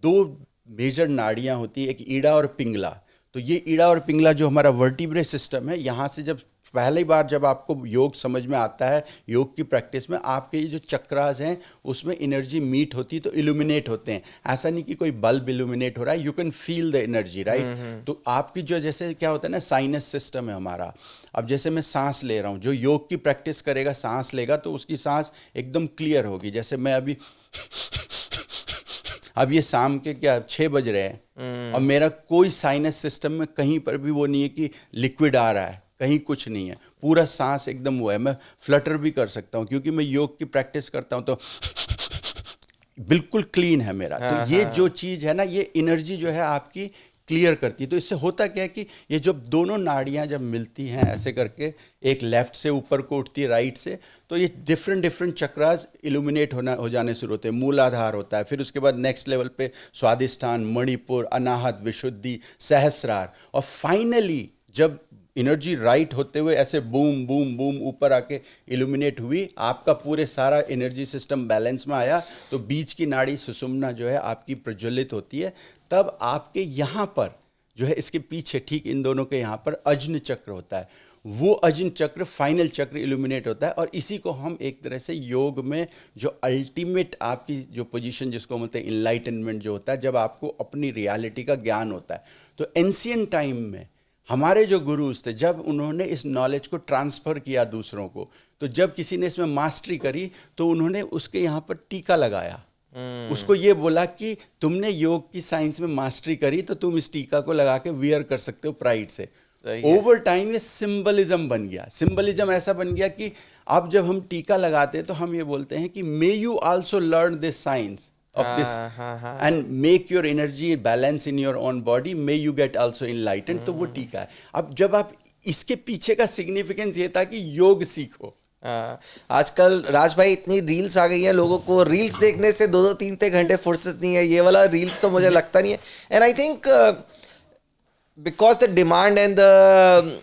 2 मेजर नाड़ियाँ होती है, एक ईड़ा और पिंगला, तो ये ईड़ा और पिंगला जो हमारा वर्टिब्रे सिस्टम है, यहाँ से जब पहली बार जब आपको योग समझ में आता है, योग की प्रैक्टिस में, आपके ये जो चक्रास हैं उसमें एनर्जी मीट होती है, तो इल्यूमिनेट होते हैं। ऐसा नहीं कि कोई बल्ब इल्यूमिनेट हो रहा है, you can feel the energy, right. तो आपकी जो, जैसे क्या होता है ना, साइनस सिस्टम है हमारा। अब जैसे मैं सांस ले रहा हूँ, जो योग की प्रैक्टिस करेगा, सांस लेगा, तो उसकी सांस एकदम क्लियर होगी। जैसे मैं अभी अब ये शाम के क्या 6 बज रहे हैं, और मेरा कोई साइनस सिस्टम में कहीं पर भी वो नहीं है कि लिक्विड आ रहा है, कहीं कुछ नहीं है, पूरा सांस एकदम वो है। मैं फ्लटर भी कर सकता हूँ, क्योंकि मैं योग की प्रैक्टिस करता हूँ, तो बिल्कुल क्लीन है मेरा। तो ये जो चीज़ है ना, ये एनर्जी जो है आपकी क्लियर करती है। तो इससे होता क्या है कि ये जब दोनों नाड़ियाँ जब मिलती हैं ऐसे करके, एक लेफ्ट से ऊपर को उठती है राइट से, तो ये डिफरेंट चक्रास इल्यूमिनेट हो जाने शुरू होते हैं। मूलाधार होता है, फिर उसके बाद नेक्स्ट लेवल पे स्वादिष्ठान, मणिपुर, अनाहत, विशुद्धि, सहस्रार, और फाइनली जब एनर्जी राइट होते हुए ऐसे बूम बूम बूम ऊपर आके इल्यूमिनेट हुई, आपका पूरे सारा एनर्जी सिस्टम बैलेंस में आया, तो बीच की नाड़ी सुषुम्ना जो है आपकी प्रज्वलित होती है। तब आपके यहाँ पर जो है, इसके पीछे ठीक इन दोनों के यहाँ पर अज्न चक्र होता है। वो अज्न चक्र, फाइनल चक्र इल्यूमिनेट होता है, और इसी को हम एक तरह से योग में जो अल्टीमेट आपकी जो पोजीशन जिसको बोलते हैं इनलाइटनमेंट जो होता है, जब आपको अपनी रियलिटी का ज्ञान होता है। तो एंशिएंट टाइम में हमारे जो गुरुज थे, जब उन्होंने इस नॉलेज को ट्रांसफ़र किया दूसरों को, तो जब किसी ने इसमें मास्टरी करी तो उन्होंने उसके यहाँ पर टीका लगाया। उसको ये बोला कि तुमने योग की साइंस में मास्टरी करी, तो तुम इस टीका को लगा के वियर कर सकते हो प्राइड से। ओवर टाइम ये सिंबलिज्म बन गया। सिंबलिज्म ऐसा बन गया कि अब जब हम टीका लगाते हैं तो हम ये बोलते हैं कि may you also learn this science of this and make your energy balance in your own body, may you get also enlightened। तो वो टीका है। अब जब आप इसके पीछे का सिग्निफिकेंस ये था कि योग सीखो। आजकल राज भाई इतनी रील्स आ गई है, लोगों को रील्स देखने से 2-3 घंटे फुर्सत नहीं है। ये वाला रील्स तो मुझे लगता नहीं है। And I think because the demand and the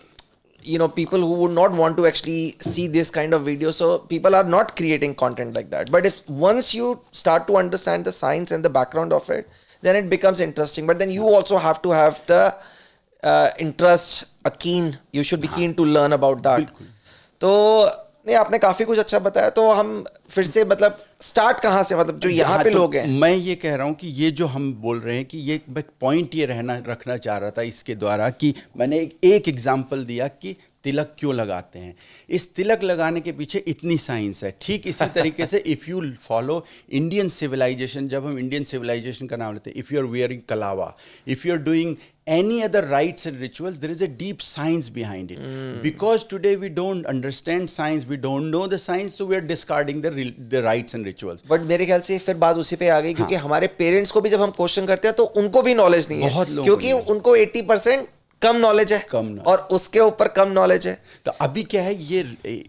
people who would not want to actually see this kind of video, so people are not creating content like that. But if once you start to understand the science and the background of it, then it becomes interesting. But then you also have to have the interest, you should be keen to learn about that. तो नहीं, आपने काफी कुछ अच्छा बताया। तो हम फिर से मतलब स्टार्ट कहाँ से, मतलब जो यहाँ पे लोग हैं। मैं ये कह रहा हूँ कि ये जो हम बोल रहे हैं कि ये पॉइंट ये रखना चाह रहा था इसके द्वारा, कि मैंने एक एग्जांपल दिया कि तिलक क्यों लगाते हैं। इस तिलक लगाने के पीछे इतनी साइंस है। ठीक इसी तरीके से if you follow Indian civilisation, जब हम इंडियन सिविलाइजेशन का नाम लेते हैं, if you are wearing kalava, if you are doing any other rites and rituals, there is a deep science behind it. Because today we don't understand science, we don't know the science, so we are discarding the rites and rituals. But मेरे ख्याल से फिर बात उसी पे आ गई, क्योंकि हमारे पेरेंट्स को भी जब हम क्वेश्चन करते हैं तो उनको भी नॉलेज नहीं है, क्योंकि उनको 80% कम नॉलेज है, और उसके ऊपर कम नॉलेज है। तो अभी क्या है,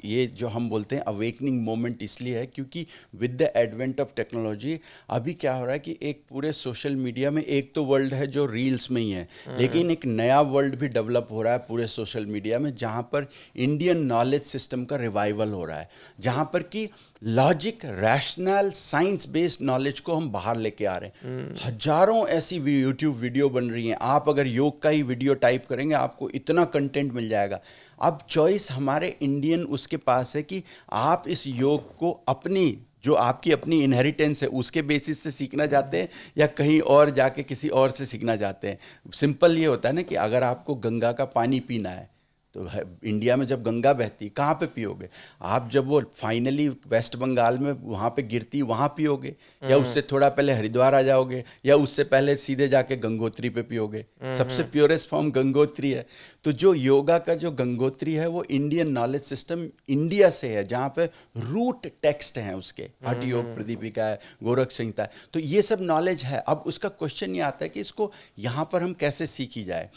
ये जो हम बोलते हैं अवेकनिंग मोमेंट इसलिए है क्योंकि with the advent of technology अभी क्या हो रहा है कि एक पूरे सोशल मीडिया में एक तो वर्ल्ड है जो रील्स में ही है, लेकिन एक नया वर्ल्ड भी डेवलप हो रहा है पूरे सोशल मीडिया में, जहाँ पर इंडियन नॉलेज सिस्टम का रिवाइवल हो रहा है, जहाँ पर कि logic, rational, science based knowledge को हम बाहर लेके आ रहे हैं। हजारों ऐसी यूट्यूब वीडियो बन रही हैं। आप अगर योग का ही वीडियो टाइप करेंगे आपको इतना कंटेंट मिल जाएगा। अब चॉइस हमारे इंडियन उसके पास है कि आप इस योग को अपनी जो आपकी अपनी इनहेरिटेंस है उसके बेसिस से सीखना चाहते हैं, या कहीं और जाके किसी और से सीखना चाहते हैं। सिंपल ये होता है ना कि अगर आपको गंगा का पानी पीना है तो इंडिया में जब गंगा बहती कहाँ पे पियोगे आप? जब वो फाइनली वेस्ट बंगाल में वहाँ पे गिरती वहाँ पियोगे, या उससे थोड़ा पहले हरिद्वार आ जाओगे, या उससे पहले सीधे जाके गंगोत्री पे पियोगे। सबसे प्योरेस्ट फॉर्म गंगोत्री है। तो जो योगा का जो गंगोत्री है वो इंडियन नॉलेज सिस्टम इंडिया से है, जहाँ पे रूट टेक्स्ट हैं उसके, हठ योग प्रदीपिका है, गोरख संहिता है। तो ये सब नॉलेज है। अब उसका क्वेश्चन ये आता है कि इसको यहाँ पर हम कैसे सीखी जाए।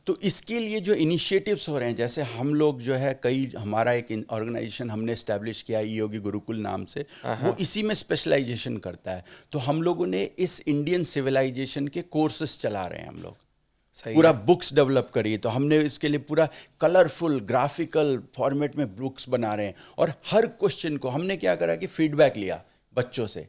तो इसके लिए जो इनिशिएटिव्स हो रहे हैं, जैसे हम लोग जो है हमारा एक ऑर्गेनाइजेशन हमने इस्टेब्लिश किया है योगी गुरुकुल नाम से, वो इसी में स्पेशलाइजेशन करता है। तो हम लोगों ने इस इंडियन सिविलाइजेशन के कोर्सेस चला रहे हैं हम लोग, पूरा बुक्स डेवलप करी। तो हमने इसके लिए पूरा कलरफुल ग्राफिकल फॉर्मेट में बुक्स बना रहे हैं, और हर क्वेश्चन को हमने क्या करा कि फीडबैक लिया बच्चों से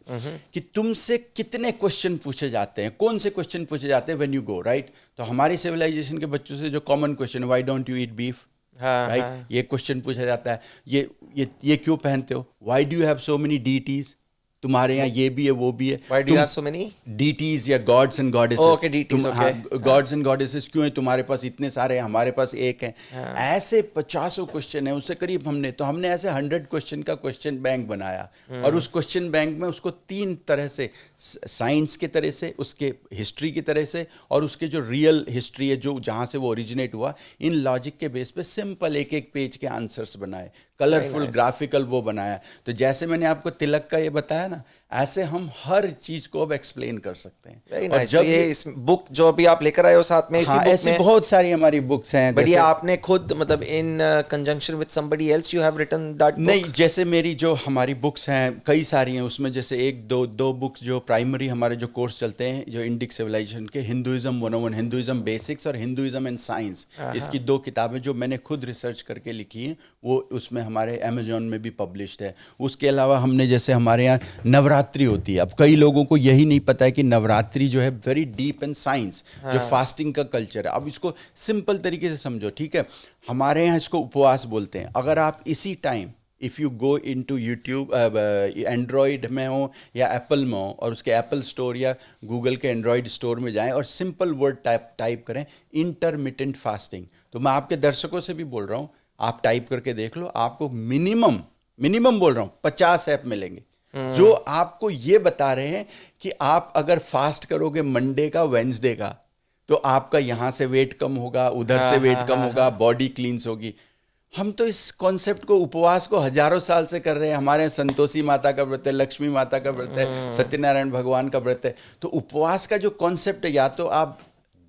कि तुमसे कितने क्वेश्चन पूछे जाते हैं, कौन से क्वेश्चन पूछे जाते हैं व्हेन यू गो राइट। तो हमारी सिविलाइजेशन के बच्चों से जो common question, why don't you eat beef, right, ये क्वेश्चन पूछा जाता है। ये क्यों पहनते हो, why do you have so many deities, तुम्हारे यहाँ ये भी है वो भी है। Why do you have so many deities या gods and goddesses? Okay, deities, okay. gods and goddesses क्यों है तुम्हारे पास इतने सारे, हमारे पास एक है। ऐसे 50 क्वेश्चन है उससे करीब। हमने ऐसे 100 क्वेश्चन का क्वेश्चन बैंक बनाया, और उस क्वेश्चन बैंक में उसको 3 तरह से, साइंस के तरह से, उसके हिस्ट्री की तरह से, और उसके जो रियल हिस्ट्री है जो जहाँ से वो ओरिजिनेट हुआ, इन लॉजिक के बेस पे सिंपल एक पेज के आंसर्स बनाए, कलरफुल ग्राफिकल वो बनाया। तो जैसे मैंने आपको तिलक का ये बताया ना, ऐसे हम हर चीज को अब एक्सप्लेन कर सकते हैं। वेरी और नाइस। तो ये इस बुक जो अभी आप लेकर आए हो साथ में, इसी हाँ, बुक ऐसी में बहुत सारी हमारी बुक्स हैं। बट ये जैसे आपने खुद मतलब in conjunction with somebody else you have written that book? नहीं, जैसे मेरी जो हमारी बुक्स हैं कई सारी हैं, उसमें जैसे एक दो बुक्स जो प्राइमरी हमारे जो कोर्स चलते हैं जो इंडिक सिविलाइजेशन के, हिंदुइज्म 101, हिंदुइज्म बेसिक्स और हिंदुइज्म एंड साइंस, इसकी 2 किताबें जो मैंने खुद रिसर्च करके लिखी हैं, वो उसमें हमारे अमेजोन में भी पब्लिश्ड है। उसके अलावा हमने जैसे हमारे यहाँ नवरात्रि होती है, अब कई लोगों को यही नहीं पता है कि नवरात्रि जो है वेरी डीप एंड साइंस, जो फास्टिंग का कल्चर है। अब इसको सिंपल तरीके से समझो, ठीक है। हमारे यहाँ इसको उपवास बोलते हैं। अगर आप इसी time if you go into YouTube, Android में हो या एप्पल में हो, और उसके एप्पल स्टोर या गूगल के एंड्रॉयड स्टोर में जाएं और सिंपल वर्ड टाइप करें इंटरमिटेंट फास्टिंग, तो मैं आपके दर्शकों से भी बोल रहा हूँ, आप टाइप करके देख लो, आपको मिनिमम बोल रहा हूँ 50 ऐप मिलेंगे जो आपको ये बता रहे हैं कि आप अगर फास्ट करोगे मंडे का, वेंसडे का, तो आपका यहाँ से वेट कम होगा, उधर से वेट कम होगा, बॉडी क्लींस होगी। हम तो इस कॉन्सेप्ट को, उपवास को हजारों साल से कर रहे हैं। हमारे यहाँ संतोषी माता का व्रत है, लक्ष्मी माता का व्रत है, सत्यनारायण भगवान का व्रत है। तो उपवास का जो कॉन्सेप्ट है, या तो आप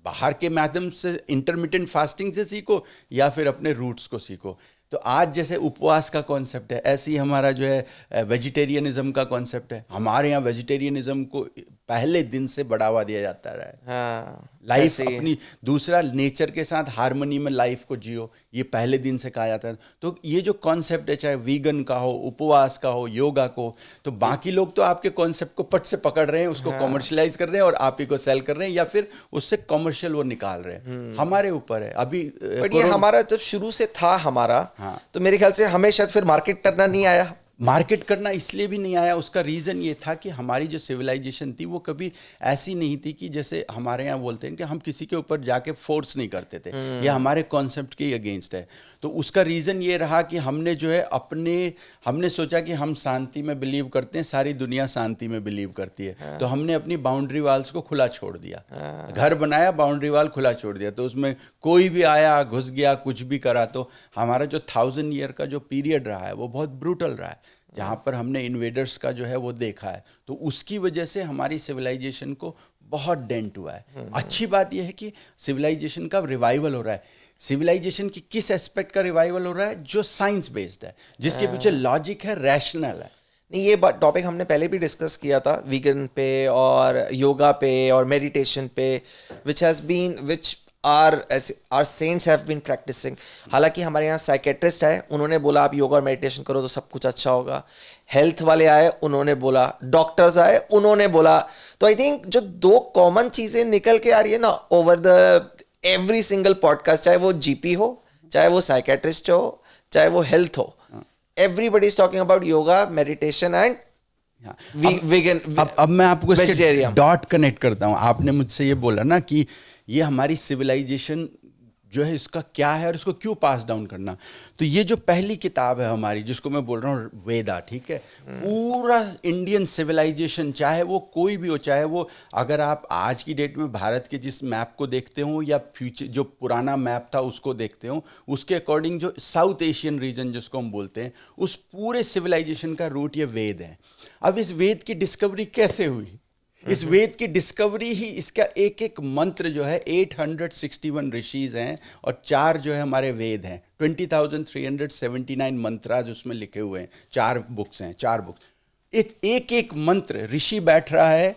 बाहर के माध्यम से इंटरमिटेंट फास्टिंग से सीखो या फिर अपने रूट्स को सीखो। तो आज जैसे उपवास का कॉन्सेप्ट है, ऐसे ही हमारा जो है वेजिटेरियनिज्म का कॉन्सेप्ट है। हमारे यहाँ वेजिटेरियनिज्म को पहले दिन से बढ़ावा दिया जाता रहा है। हाँ, लाइफ अपनी, दूसरा नेचर के साथ हार्मनी में लाइफ को जियो, ये पहले दिन से कहा जाता है। तो ये जो कॉन्सेप्ट है, चाहे वीगन का हो, उपवास का हो, योगा को, तो बाकी लोग तो आपके कॉन्सेप्ट को पट से पकड़ रहे हैं, उसको कॉमर्शलाइज कर रहे हैं और आप ही को सेल कर रहे हैं, या फिर उससे कॉमर्शियल वो निकाल रहे हैं। हमारे ऊपर है अभी। बट ये हमारा जब शुरू से था हमारा, तो मेरे ख्याल से हमें शायद फिर मार्केट करना नहीं आया। मार्केट करना इसलिए भी नहीं आया, उसका रीज़न ये था कि हमारी जो सिविलाइजेशन थी वो कभी ऐसी नहीं थी कि जैसे हमारे यहाँ बोलते हैं कि हम किसी के ऊपर जाके फोर्स नहीं करते थे, या हमारे कॉन्सेप्ट के अगेंस्ट है। तो उसका रीज़न ये रहा कि हमने जो है हमने सोचा कि हम शांति में बिलीव करते हैं, सारी दुनिया शांति में बिलीव करती है। तो हमने अपनी बाउंड्री वाल्स को खुला छोड़ दिया, घर बनाया, बाउंड्री वाल खुला छोड़ दिया, तो उसमें कोई भी आया, घुस गया, कुछ भी करा। तो हमारा जो 1000 ईयर का जो पीरियड रहा है वो बहुत ब्रूटल रहा है, जहाँ पर हमने इन्वेडर्स का जो है वो देखा है। तो उसकी वजह से हमारी सिविलाइजेशन को बहुत डेंट हुआ है। अच्छी बात यह है कि सिविलाइजेशन का रिवाइवल हो रहा है। सिविलाइजेशन की किस एस्पेक्ट का रिवाइवल हो रहा है? जो साइंस बेस्ड है, जिसके पीछे लॉजिक है, रैशनल है। नहीं, ये टॉपिक हमने पहले भी डिस्कस किया था, वीगन पे और योगा पे और मेडिटेशन पे, which are saints have been practising. हालांकि हमारे यहाँ साइकेट्रिस्ट है, उन्होंने बोला आप योगा और मेडिटेशन करो तो सब कुछ अच्छा होगा। हेल्थ वाले आए, उन्होंने बोला। डॉक्टर्स आए, उन्होंने बोला। तो आई थिंक जो 2 कॉमन चीज़ें निकल के आ रही है ना over the every single podcast, चाहे वो जीपी हो, चाहे वो साइकेट्रिस्ट हो, चाहे वो हेल्थ हो, everybody is talking about yoga, meditation and vegan. अब मैं आपको इसके डॉट कनेक्ट करता हूँ। आपने मुझसे ये बोला ना कि ये हमारी सिविलाइजेशन जो है इसका क्या है और इसको क्यों पास डाउन करना। तो ये जो पहली किताब है हमारी, जिसको मैं बोल रहा हूँ वेदा, ठीक है, पूरा इंडियन सिविलाइजेशन, चाहे वो कोई भी हो, चाहे वो अगर आप आज की डेट में भारत के जिस मैप को देखते हो या फ्यूचर जो पुराना मैप था उसको देखते हो, उसके अकॉर्डिंग जो साउथ एशियन रीजन जिसको हम बोलते हैं, उस पूरे सिविलाइजेशन का रूट ये वेद है। अब इस वेद की डिस्कवरी कैसे हुई? इस वेद की डिस्कवरी ही, इसका एक एक मंत्र जो है 861 ऋषिज हैं और 4 जो है हमारे वेद हैं, 20,379 मंत्राज उसमें लिखे हुए हैं। 4 बुक्स हैं, 4 बुक्स। एक एक मंत्र ऋषि बैठ रहा है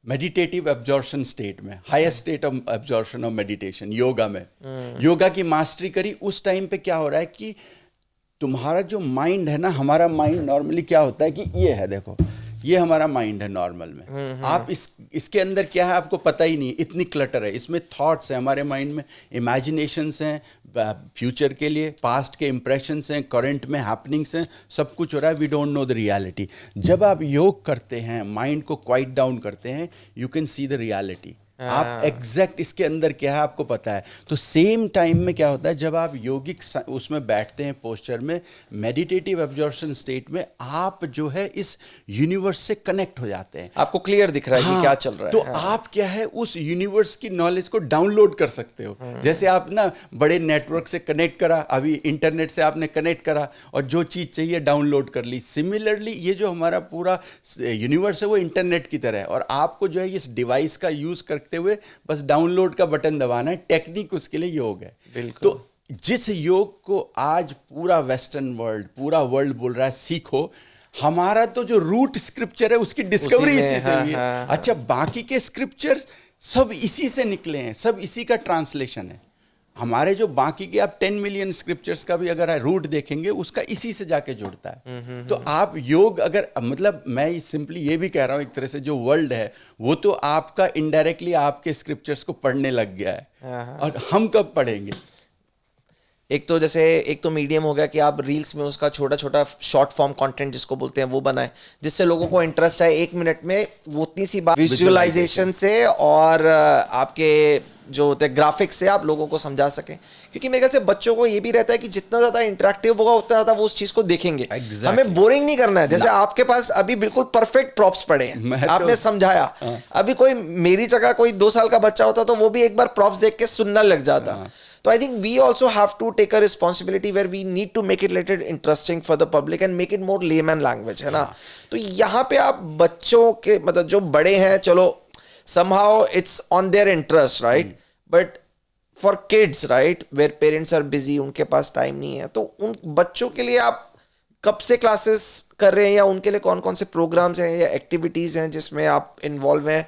मेडिटेटिव एब्जॉर्प्शन स्टेट में, highest state of absorption of meditation, yoga में। योगा की मास्टरी करी। उस टाइम पे क्या हो रहा है कि तुम्हारा जो माइंड है ना, हमारा माइंड नॉर्मली क्या होता है कि ये है, देखो ये हमारा माइंड है नॉर्मल में। आप इसके अंदर क्या है आपको पता ही नहीं, इतनी क्लटर है इसमें। थॉट्स हैं हमारे माइंड में, इमेजिनेशंस हैं फ्यूचर के लिए, पास्ट के इंप्रेशंस हैं, करंट में हैपनिंग्स हैं, सब कुछ हो रहा है। We don't know the reality. जब आप योग करते हैं, माइंड को क्वाइट डाउन करते हैं, you can see the reality. आप एग्जैक्ट इसके अंदर क्या है आपको पता है। तो सेम टाइम में क्या होता है, जब आप यौगिक उसमें बैठते हैं पोस्चर में, मेडिटेटिव एब्जॉर्प्शन स्टेट में, आप जो है इस यूनिवर्स से कनेक्ट हो जाते हैं, आपको क्लियर दिख रहा है कि क्या चल रहा है। तो आप क्या है उस यूनिवर्स की नॉलेज को डाउनलोड कर सकते हो। जैसे आप ना बड़े नेटवर्क से कनेक्ट करा, अभी इंटरनेट से आपने कनेक्ट करा और जो चीज़ चाहिए डाउनलोड कर ली। सिमिलरली ये जो हमारा पूरा यूनिवर्स है वो इंटरनेट की तरह है, और आपको जो है इस डिवाइस का यूज़ करते हुए बस डाउनलोड का बटन दबाना है। टेक्निक उसके लिए योग है। तो जिस योग को आज पूरा वेस्टर्न वर्ल्ड, पूरा वर्ल्ड बोल रहा है सीखो, हमारा तो जो रूट स्क्रिप्चर है उसकी डिस्कवरी इसी से हुई है। अच्छा, बाकी के स्क्रिप्चर सब इसी से निकले हैं, सब इसी का ट्रांसलेशन है। हमारे जो बाकी के आप 10 मिलियन स्क्रिप्चर्स का भी अगर रूट देखेंगे, उसका इसी से जाके जुड़ता है। तो आप योग अगर, मतलब मैं सिंपली ये भी कह रहा हूँ, एक तरह से जो वर्ल्ड है वो तो आपका इनडायरेक्टली आपके स्क्रिप्चर्स को पढ़ने लग गया है, और हम कब पढ़ेंगे। एक तो जैसे एक तो मीडियम हो गया कि आप रील्स में उसका छोटा छोटा शॉर्ट फॉर्म कंटेंट जिसको बोलते हैं वो बनाए, जिससे लोगों को इंटरेस्ट आए 1 मिनट में वो उतनी सी बात विजुअलाइजेशन से और आपके जो होते हैं ग्राफिक्स से आप लोगों को समझा सकें। क्योंकि मेरे ख्याल से बच्चों को ये भी रहता है कि जितना ज़्यादा इंटरेक्टिव होगा उतना ज़्यादा वो उस चीज़ को देखेंगे। हमें बोरिंग नहीं करना है। जैसे आपके पास अभी बिल्कुल परफेक्ट प्रॉप्स पड़े हैं, आपने समझाया। अभी कोई मेरी जगह कोई 2 साल का बच्चा होता तो वो भी एक बार प्रॉप्स देख के सुनना लग जाता। तो I think we also have to take a responsibility where we need to make it little interesting for the public and make it more layman language, है ना। तो यहाँ पे आप बच्चों के, मतलब जो बड़े हैं, चलो somehow it's on their interest, right? But for kids, right, where parents are busy, उनके पास टाइम नहीं है, तो उन बच्चों के लिए आप कब से क्लासेस कर रहे हैं, या उनके लिए कौन कौन से प्रोग्राम्स हैं या एक्टिविटीज हैं जिसमें आप इन्वॉल्व हैं,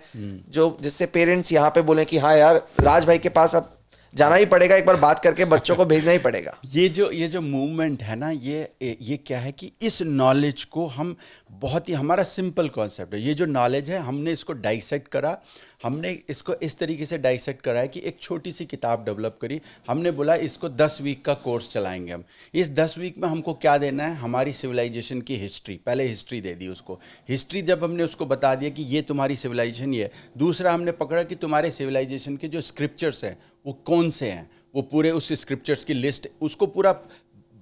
जो जिससे पेरेंट्स यहाँ पे बोलें कि हाँ यार राज भाई के पास अब जाना ही पड़ेगा, एक बार बात करके बच्चों को भेजना ही पड़ेगा। ये जो मूवमेंट है ना, ये क्या है कि इस नॉलेज को हम बहुत ही, हमारा सिंपल कॉन्सेप्ट है, ये जो नॉलेज है हमने इसको डाइसेक्ट करा, हमने इसको इस तरीके से डाइसेक्ट करा है कि एक छोटी सी किताब डेवलप करी। हमने बोला इसको 10 वीक का कोर्स चलाएंगे हम। इस 10 वीक में हमको क्या देना है, हमारी सिविलाइजेशन की हिस्ट्री, पहले हिस्ट्री दे दी उसको। हिस्ट्री जब हमने उसको बता दिया कि ये तुम्हारी सिविलाइजेशन ये है, दूसरा हमने पकड़ा कि तुम्हारे सिविलाइजेशन के जो स्क्रिप्चर्स हैं वो कौन से हैं, वो पूरे उस स्क्रिप्चर्स की लिस्ट, उसको पूरा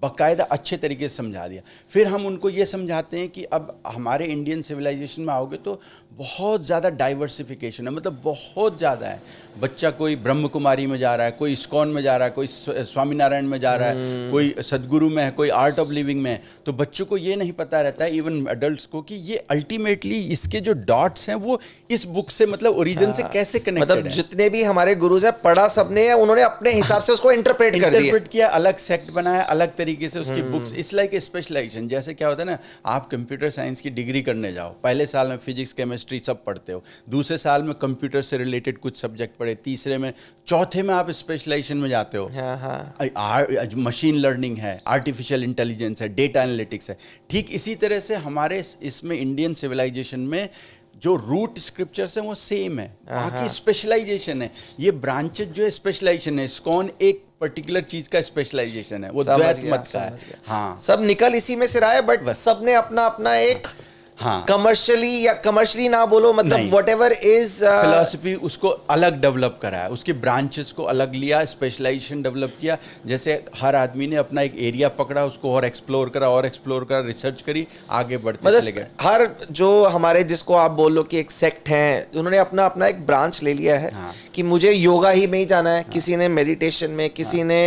बाकायदा अच्छे तरीके से समझा दिया। फिर हम उनको ये समझाते हैं कि अब हमारे इंडियन सिविलाइजेशन में आओगे तो बहुत ज़्यादा डाइवर्सिफिकेशन है, मतलब बहुत ज़्यादा है। बच्चा कोई ब्रह्म कुमारी में जा रहा है, कोई इस्कॉन में जा रहा है, कोई स्वामीनारायण में जा रहा है, कोई सदगुरु में है, कोई आर्ट ऑफ लिविंग में है। तो बच्चों को ये नहीं पता रहता है, इवन एडल्ट्स को, कि ये अल्टीमेटली इसके जो डॉट्स हैं वो इस बुक से, मतलब ओरिजिन से कैसे कनेक्टेड है। मतलब जितने भी हमारे गुरुज हैं, पढ़ा सबने है, उन्होंने अपने हिसाब से उसको इंटरप्रेट किया, अलग सेक्ट बनाया, अलग तरीके से उसकी बुक्स। It's like specialisation. जैसे क्या होता है ना, आप कंप्यूटर साइंस की डिग्री करने जाओ, पहले साल में फिजिक्स केमिस्ट्री सब पढ़ते हो, दूसरे साल में कंप्यूटर से रिलेटेड कुछ सब्जेक्ट पढ़े, तीसरे में, चौथे में आप स्पेशलाइजेशन में जाते हो। मशीन लर्निंग है, आर्टिफिशियल इंटेलिजेंस है, डेटा एनालिटिक्स है। ठीक इसी तरह से हमारे इसमें इंडियन सिविलाइजेशन में जो रूट स्क्रिप्चर्स हैं वो सेम है, बाकी स्पेशलाइजेशन है। ये ब्रांचेज जो है स्पेशलाइजेशन है, इस्कॉन एक पर्टिकुलर चीज का स्पेशलाइजेशन है, वो द्वैत मत का है। हाँ, सब निकल इसी में से रहा है, बट सबने अपना अपना एक कमर्शियली या कमर्शियली ना बोलो, मतलब व्हाटएवर इज फिलॉसफी, उसको अलग डेवलप करा है, उसके ब्रांचेस को अलग लिया, स्पेशलाइजेशन डेवलप किया। जैसे हर आदमी ने अपना एक एरिया पकड़ा, उसको और एक्सप्लोर करा, रिसर्च करी, आगे बढ़ते चले गए। हर जो हमारे, जिसको आप बोल लो कि एक सेक्ट है, उन्होंने अपना अपना एक ब्रांच ले लिया है कि मुझे योगा ही में ही जाना है, किसी ने मेडिटेशन में, किसी ने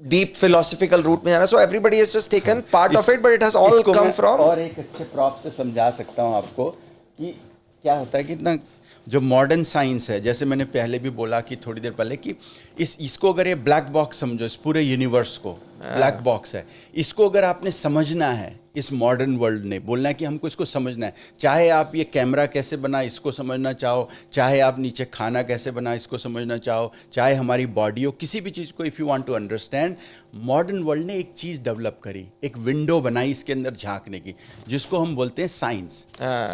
डीप फिलोसॉफिकल रूट में जाना। So everybody has just taken part of it, but it has all come from. और एक अच्छे प्रॉप से समझा सकता हूँ आपको कि क्या होता है कि इतना जो मॉडर्न साइंस है, जैसे मैंने पहले भी बोला कि थोड़ी देर पहले, कि इसको अगर ये ब्लैक बॉक्स समझो, इस पूरे यूनिवर्स को ब्लैक बॉक्स है, इसको अगर आपने समझना है, इस मॉडर्न वर्ल्ड ने बोलना है कि हमको इसको समझना है, चाहे आप ये कैमरा कैसे बना इसको समझना चाहो, चाहे आप नीचे खाना कैसे बना इसको समझना चाहो, चाहे हमारी बॉडी हो, किसी भी चीज़ को if you want to understand, modern world ने एक चीज़ डेवलप करी, एक विंडो बनाई इसके अंदर झांकने की, जिसको हम बोलते हैं साइंस।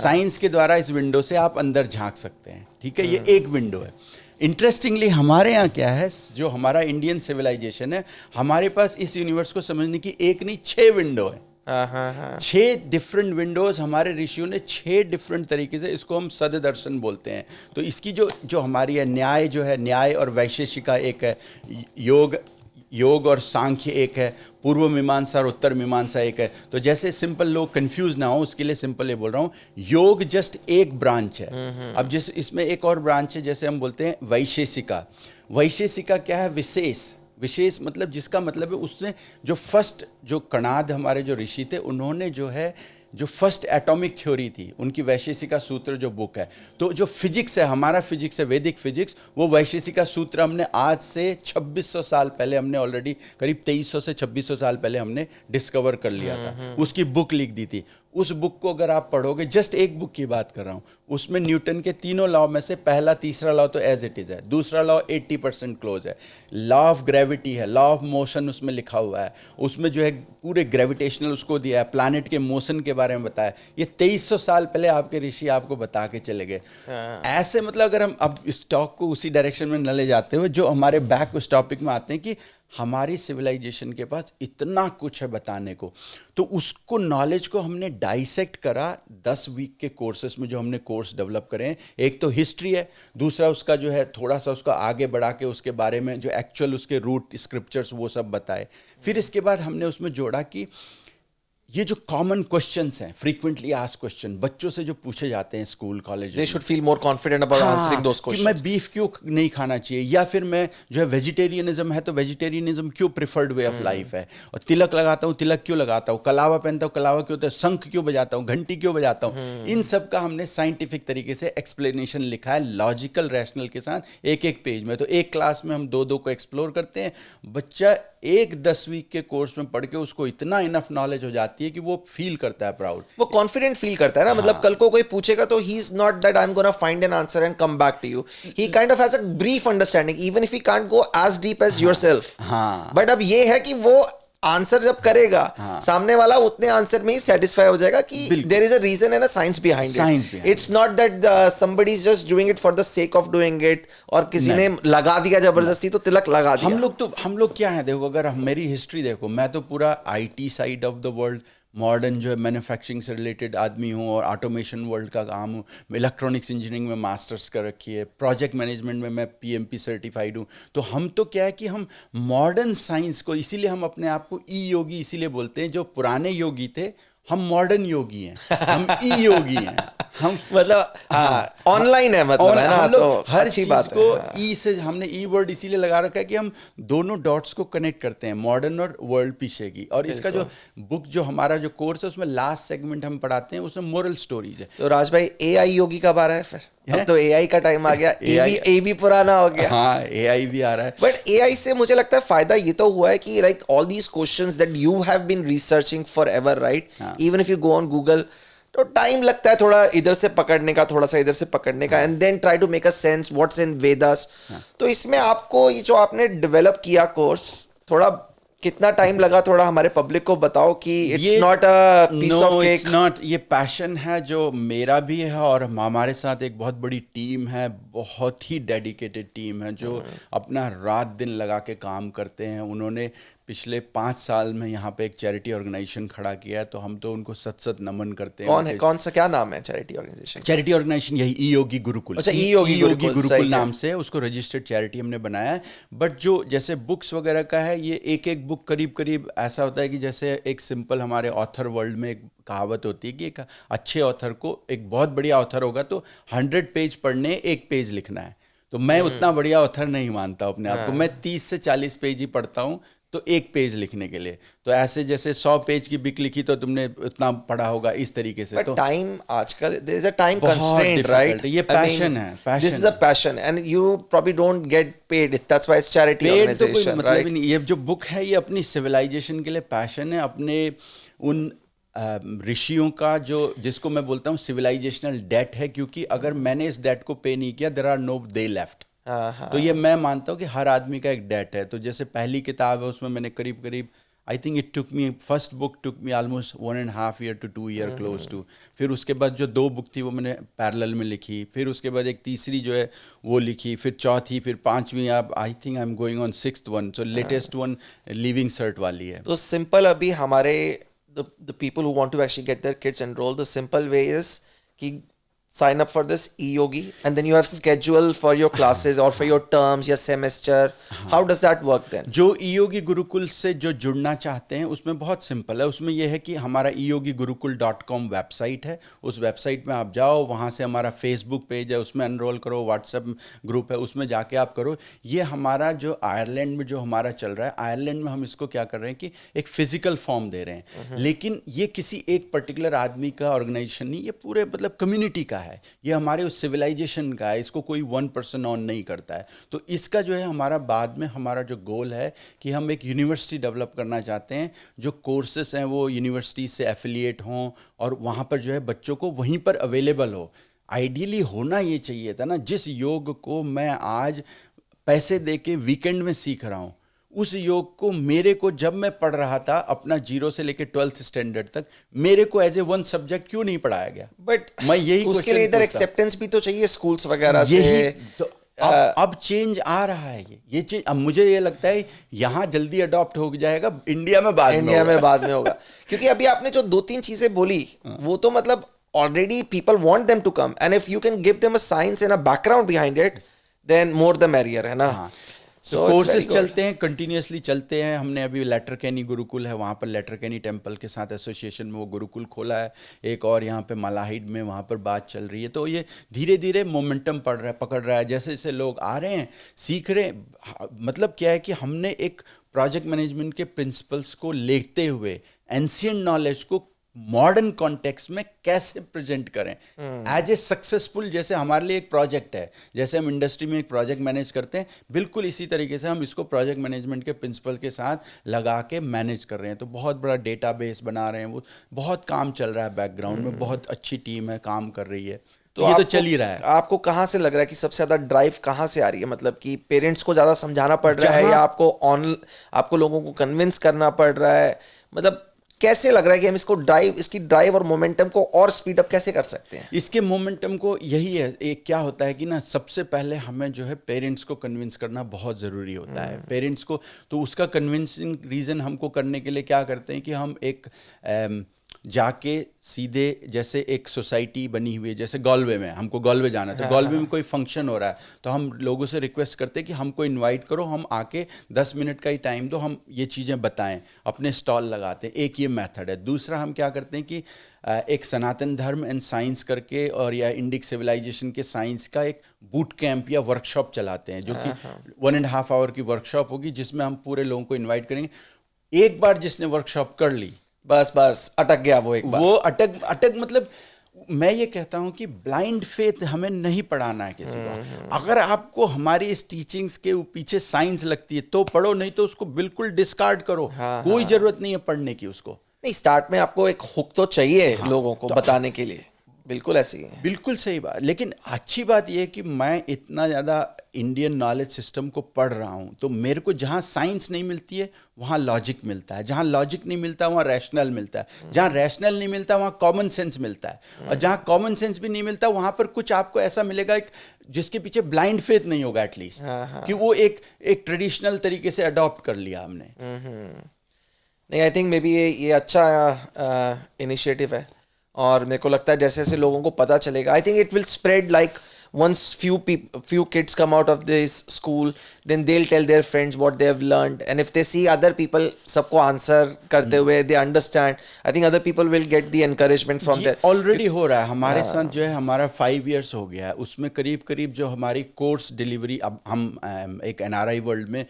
साइंस के द्वारा इस विंडो से आप अंदर झांक सकते हैं, ठीक है, ये एक विंडो है। इंटरेस्टिंगली हमारे यहाँ क्या है, जो हमारा इंडियन सिविलाइजेशन है, हमारे पास इस यूनिवर्स को समझने की एक नहीं 6 विंडो है। हाँ। 6 डिफरेंट विंडोज हमारे ऋषियों ने 6 डिफरेंट तरीके से, इसको हम सद दर्शन बोलते हैं। तो इसकी जो हमारी है न्याय, जो है न्याय और वैशेषिका एक है, योग और सांख्य एक है, पूर्व मीमांसा और उत्तर मीमांसा एक है। तो जैसे सिंपल लोग कंफ्यूज ना हो उसके लिए सिंपल ये बोल रहा हूँ, योग जस्ट एक ब्रांच है। अब जिस इसमें एक और ब्रांच है, जैसे हम बोलते हैं वैशेषिका। वैशेषिका क्या है? विशेष मतलब जिसका मतलब है उसने जो फर्स्ट जो कणाद हमारे जो ऋषि थे, उन्होंने जो फर्स्ट एटॉमिक थ्योरी थी, उनकी वैशेषिका सूत्र जो बुक है, तो जो फिजिक्स है, हमारा फिजिक्स है, वैदिक फिजिक्स, वो वैशेषिका सूत्र हमने आज से 2600 साल पहले हमने ऑलरेडी, करीब 2300 से 2600 साल पहले हमने डिस्कवर कर लिया था। उसकी बुक लिख दी थी। उस बुक को अगर आप पढ़ोगे, जस्ट एक बुक की बात कर रहा हूँ, उसमें न्यूटन के तीनों लॉ में से पहला तीसरा लॉ तो एज इट इज़ है, दूसरा लॉ 80% क्लोज है, लॉ ऑफ ग्रेविटी है, लॉ ऑफ मोशन उसमें लिखा हुआ है, उसमें जो है पूरे ग्रेविटेशनल उसको दिया है, प्लैनेट के मोशन के बारे में बताया। ये 2300 साल पहले आपके ऋषि आपको बता के चले गए। ऐसे मतलब अगर हम अब इस टॉक को उसी डायरेक्शन में न ले जाते हुए जो हमारे बैक उस टॉपिक में आते हैं कि हमारी सिविलाइजेशन के पास इतना कुछ है बताने को, तो उसको नॉलेज को हमने डाइसेक्ट करा 10 वीक के कोर्सेस में, जो हमने कोर्स डेवलप करे हैं। एक तो हिस्ट्री है, दूसरा उसका जो है थोड़ा सा उसका आगे बढ़ा के उसके बारे में जो एक्चुअल उसके रूट स्क्रिप्चर्स वो सब बताए। फिर इसके बाद हमने उसमें जोड़ा कि ये जो कॉमन क्वेश्चंस हैं, फ्रीक्वेंटली आस्क्ड क्वेश्चन, बच्चों से जो पूछे जाते हैं school college, they should feel more confident about answering those questions. मैं बीफ क्यों नहीं खाना चाहिए, या फिर मैं जो है वेजिटेरियनिज्म है तो वेजिटेरियनिज्म क्यों प्रिफर्ड वे ऑफ लाइफ है, और तिलक लगाता हूँ, तिलक क्यों लगाता हूँ, कलावा पहनता हूँ, कलावा क्यों होता है, शंख क्यों बजाता हूँ, घंटी क्यों बजाता हूँ, इन सब का हमने साइंटिफिक तरीके से एक्सप्लेनेशन लिखा है, लॉजिकल रैशनल के साथ, एक एक पेज में। तो एक क्लास में हम 2-2 को एक्सप्लोर करते हैं। बच्चा एक 10 वीक के कोर्स में पढ़ के उसको इतना इनफ नॉलेज हो जाती है कि वो फील करता है प्राउड, वो कॉन्फिडेंट फील करता है ना। मतलब कल को कोई पूछेगा तो he is not that I am gonna find an answer and come back to you, he kind of has a brief understanding even if he can't go as deep as yourself. But अब ये है कि वो answer जब करेगा, सामने वाला उतने आंसर में ही सेटिस्फाई हो जाएगा कि there is a reason and a science behind it. It's not that somebody is just doing it for the sake of doing it, और किसी ने लगा दिया जबरदस्ती तो तिलक लगा दिया। हम लोग क्या है, देखो अगर मेरी हिस्ट्री देखो, मैं तो पूरा IT side of the world, modern जो है मैन्युफैक्चरिंग से रिलेटेड आदमी हूँ, और ऑटोमेशन वर्ल्ड का काम हूँ, इलेक्ट्रॉनिक्स इंजीनियरिंग में मास्टर्स कर रखी है, प्रोजेक्ट मैनेजमेंट में मैं पीएमपी सर्टिफाइड हूँ। तो हम तो क्या है कि हम मॉडर्न साइंस को, इसीलिए हम अपने आप को ई योगी इसीलिए बोलते हैं। जो पुराने योगी थे, हम मॉडर्न योगी हैं, हम ई योगी हैं, हम मतलब ऑनलाइन है, मतलब है ना, तो हर चीज को ई से हमने ई वर्ड इसीलिए लगा रखा है कि हम दोनों डॉट्स को कनेक्ट करते हैं, मॉडर्न और वर्ल्ड पीछे की। और इसका जो बुक, जो हमारा जो कोर्स है, उसमें लास्ट सेगमेंट हम पढ़ाते हैं, उसमें मोरल स्टोरीज है। तो राज भाई, एआई योगी कब आ रहा है फिर? अब तो एआई का टाइम आ गया, ए भी पुराना हो गया। हाँ, एआई भी आ रहा है। बट एआई से मुझे लगता है फायदा ये तो हुआ है कि like all these questions that you have been researching forever, right, even if you go on Google, तो टाइम लगता है थोड़ा इधर से पकड़ने का, थोड़ा सा इधर से पकड़ने का, and then try to make a sense what's in Vedas. तो इसमें आपको ये जो आपने डेवलप किया कोर्स, थोड़ा कितना टाइम लगा, थोड़ा हमारे पब्लिक को बताओ कि it's not a piece of cake. It's not, ये पैशन है जो मेरा भी है, और हमारे साथ एक बहुत बड़ी टीम है, बहुत ही डेडिकेटेड टीम है, जो अपना रात दिन लगा के काम करते हैं। उन्होंने पिछले 5 साल में यहाँ पे एक चैरिटी ऑर्गेनाइजेशन खड़ा किया है, तो हम तो उनको सत नमन करते हैं। कौन है, कौन सा, क्या नाम है चैरिटी ऑर्गेनाइजेशन? चैरिटी ऑर्गेनाइजेशन यही ई योगी गुरुकुल। अच्छा, ई योगी गुरुकुल नाम से उसको रजिस्टर्ड चैरिटी हमने बनाया है। बट जो जैसे बुक्स वगैरह का है, ये एक एक बुक करीब ऐसा होता है कि जैसे एक सिंपल हमारे ऑथर वर्ल्ड में एक कहावत होती है कि एक अच्छे ऑथर को, एक बहुत बढ़िया ऑथर होगा तो 100 पेज पढ़ने, 1 पेज लिखना है। तो मैं उतना बढ़िया ऑथर नहीं मानता अपने आप को, मैं 30 से 40 पेज ही पढ़ता हूँ, तो 1 पेज लिखने के लिए। तो ऐसे जैसे 100 पेज की बुक लिखी तो तुमने उतना पढ़ा होगा, इस तरीके से। तो टाइम, आजकल there is a time constraint, right? ये पैशन है, passion, this is a passion, and you probably don't get paid, that's why it's charity organisation, right? मतलब ये जो बुक है, ये अपनी सिविलाइजेशन के लिए पैशन है, अपने उन ऋषियों का जो, जिसको मैं बोलता हूँ सिविलाइजेशनल डेट है, क्योंकि अगर मैंने इस डेट को पे नहीं किया, there are no they left. तो ये मैं मानता हूँ कि हर आदमी का एक डेट है। तो जैसे पहली किताब है, उसमें मैंने करीब I think it took me, first book took me almost 1.5 year to 2 year close to. फिर उसके बाद जो 2 बुक थी वो मैंने पैरेलल में लिखी, फिर उसके बाद एक तीसरी जो है वो लिखी, फिर चौथी, फिर 5वीं, अब I think I am going on 6th one, so latest one living sort वाली है। तो सिंपल, अभी हमारे the people who want to actually get their kids enrolled, the simple way is ki sign up for this e-yogi and then you have schedule for your classes or for your terms या semester. How does that work then? जो e-yogi Gurukul से जो जुड़ना चाहते हैं उसमें बहुत simple है. उसमें यह है कि हमारा eyogigurukul.com वेबसाइट है. उस वेबसाइट में आप जाओ, वहाँ से हमारा फेसबुक पेज है, उसमें एनरोल करो, व्हाट्सएप ग्रुप है, उसमें जाके आप करो. ये हमारा जो आयरलैंड में जो हमारा चल रहा है, आयरलैंड में हम इसको क्या कर रहे हैं कि एक फिजिकल फॉर्म दे रहे हैं. लेकिन ये किसी एक पर्टिकुलर आदमी का ऑर्गेनाइजेशन नहीं, ये पूरे मतलब कम्युनिटी का है. ये हमारे उस सिविलाइजेशन का है. इसको कोई वन पर्सन ऑन नहीं करता है. तो इसका जो है हमारा बाद में हमारा जो गोल है कि हम एक यूनिवर्सिटी डेवलप करना चाहते हैं. जो कोर्सेस हैं वो यूनिवर्सिटी से एफिलिएट हों और वहाँ पर जो है बच्चों को वहीं पर अवेलेबल हो. आइडियली होना ये चाहिए था ना, जिस योग को मैं आज पैसे दे के वीकेंड में सीख रहा हूँ, उस योग को मेरे को जब मैं पढ़ रहा था अपना 0 से लेकर 12th स्टैंडर्ड तक, मेरे को एज ए वन सब्जेक्ट क्यों नहीं पढ़ाया गया? बट मैं यही उसके लिए इधर एक्सेप्टेंस भी तो चाहिए स्कूल्स वगैरह से. तो अब चेंज आ रहा है. ये चेंज अब मुझे ये लगता है यहाँ जल्दी अडॉप्ट हो जाएगा, इंडिया में बाद में होगा. क्योंकि अभी आपने जो 2-3 चीजें बोली वो तो मतलब already people want them to come and if you can give them a science and a background behind it then more the merrier, है ना. तो कोर्सेज चलते हैं, कंटिन्यूसली चलते हैं. हमने अभी लेटरकैनी गुरुकुल है, वहाँ पर लेटरकैनी टेम्पल के साथ एसोसिएशन में वो गुरुकुल खोला है. एक और यहाँ पे मलाहिड में वहाँ पर बात चल रही है. तो ये धीरे धीरे मोमेंटम पकड़ रहा है. जैसे जैसे लोग आ रहे हैं, सीख रहे हैं. मतलब क्या है कि हमने एक प्रोजेक्ट मैनेजमेंट के प्रिंसिपल्स को लेते हुए एंशिएंट नॉलेज को मॉडर्न कॉन्टेक्स्ट में कैसे प्रेजेंट करें एज ए सक्सेसफुल. जैसे हमारे लिए एक प्रोजेक्ट है, जैसे हम इंडस्ट्री में एक प्रोजेक्ट मैनेज करते हैं, बिल्कुल इसी तरीके से हम इसको प्रोजेक्ट मैनेजमेंट के प्रिंसिपल के साथ लगा के मैनेज कर रहे हैं. तो बहुत बड़ा डेटाबेस बना रहे हैं. वो बहुत काम चल रहा है बैकग्राउंड में. बहुत अच्छी टीम है, काम कर रही है. तो ये तो चल ही रहा है. आपको कहाँ से लग रहा है कि सबसे ज्यादा ड्राइव कहाँ से आ रही है? मतलब कि पेरेंट्स को ज्यादा समझाना पड़ रहा है या आपको लोगों को कन्विंस करना पड़ रहा है? मतलब कैसे लग रहा है कि हम इसकी ड्राइव और मोमेंटम को और स्पीड अप कैसे कर सकते हैं? इसके मोमेंटम को यही है, एक क्या होता है कि ना, सबसे पहले हमें जो है पेरेंट्स को कन्विंस करना बहुत ज़रूरी होता है. पेरेंट्स को, तो उसका कन्विंसिंग रीज़न हमको करने के लिए क्या करते हैं कि हम एक जाके सीधे, जैसे एक सोसाइटी बनी हुई है, जैसे गॉलवे में, हमको गॉलवे जाना है, तो गॉलवे में कोई फंक्शन हो रहा है, तो हम लोगों से रिक्वेस्ट करते हैं कि हमको इनवाइट करो, हम आके 10 मिनट का ही टाइम दो, हम ये चीज़ें बताएं, अपने स्टॉल लगाते हैं. एक ये मेथड है. दूसरा हम क्या करते हैं कि एक सनातन धर्म एंड साइंस करके और या इंडिक सिविलाइजेशन के साइंस का एक बूट कैंप या वर्कशॉप चलाते हैं, जो कि 1.5 आवर की वर्कशॉप होगी, जिसमें हम पूरे लोगों को इन्वाइट करेंगे. एक बार जिसने वर्कशॉप कर ली, बस अटक गया वो. एक बार वो अटक मतलब मैं ये कहता हूं कि ब्लाइंड फेथ हमें नहीं पढ़ाना है किसी को. अगर आपको हमारी इस टीचिंग्स के पीछे साइंस लगती है तो पढ़ो, नहीं तो उसको बिल्कुल डिस्कार्ड करो. कोई जरूरत नहीं है पढ़ने की उसको. नहीं, स्टार्ट में आपको एक हुक तो चाहिए लोगों को बताने के लिए. बिल्कुल ऐसी है. बिल्कुल सही बात. लेकिन अच्छी बात यह है कि मैं इतना ज़्यादा इंडियन नॉलेज सिस्टम को पढ़ रहा हूँ, तो मेरे को जहाँ साइंस नहीं मिलती है वहाँ लॉजिक मिलता है, जहाँ लॉजिक नहीं मिलता वहाँ रैशनल मिलता है, जहाँ रैशनल नहीं मिलता वहाँ कॉमन सेंस मिलता है, और जहाँ कॉमन सेंस भी नहीं मिलता वहाँ पर कुछ आपको ऐसा मिलेगा जिसके पीछे ब्लाइंड फेथ नहीं होगा एटलीस्ट, कि वो एक ट्रेडिशनल तरीके से अडॉप्ट कर लिया हमने. नहीं, आई थिंक मे बी ये अच्छा इनिशिएटिव है. और मेरे को लगता है जैसे जैसे लोगों को पता चलेगा, आई think it will spread. Like once few kids come out of this school, then they'll tell their friends what they have learned, and if they see other people सबको आंसर करते हुए, they understand, I think other people will get the encouragement from there. Already हो रहा है हमारे साथ. जो है हमारा 5 years हो गया है, उसमें करीब करीब जो हमारी कोर्स डिलीवरी, अब हम एक NRI वर्ल्ड में,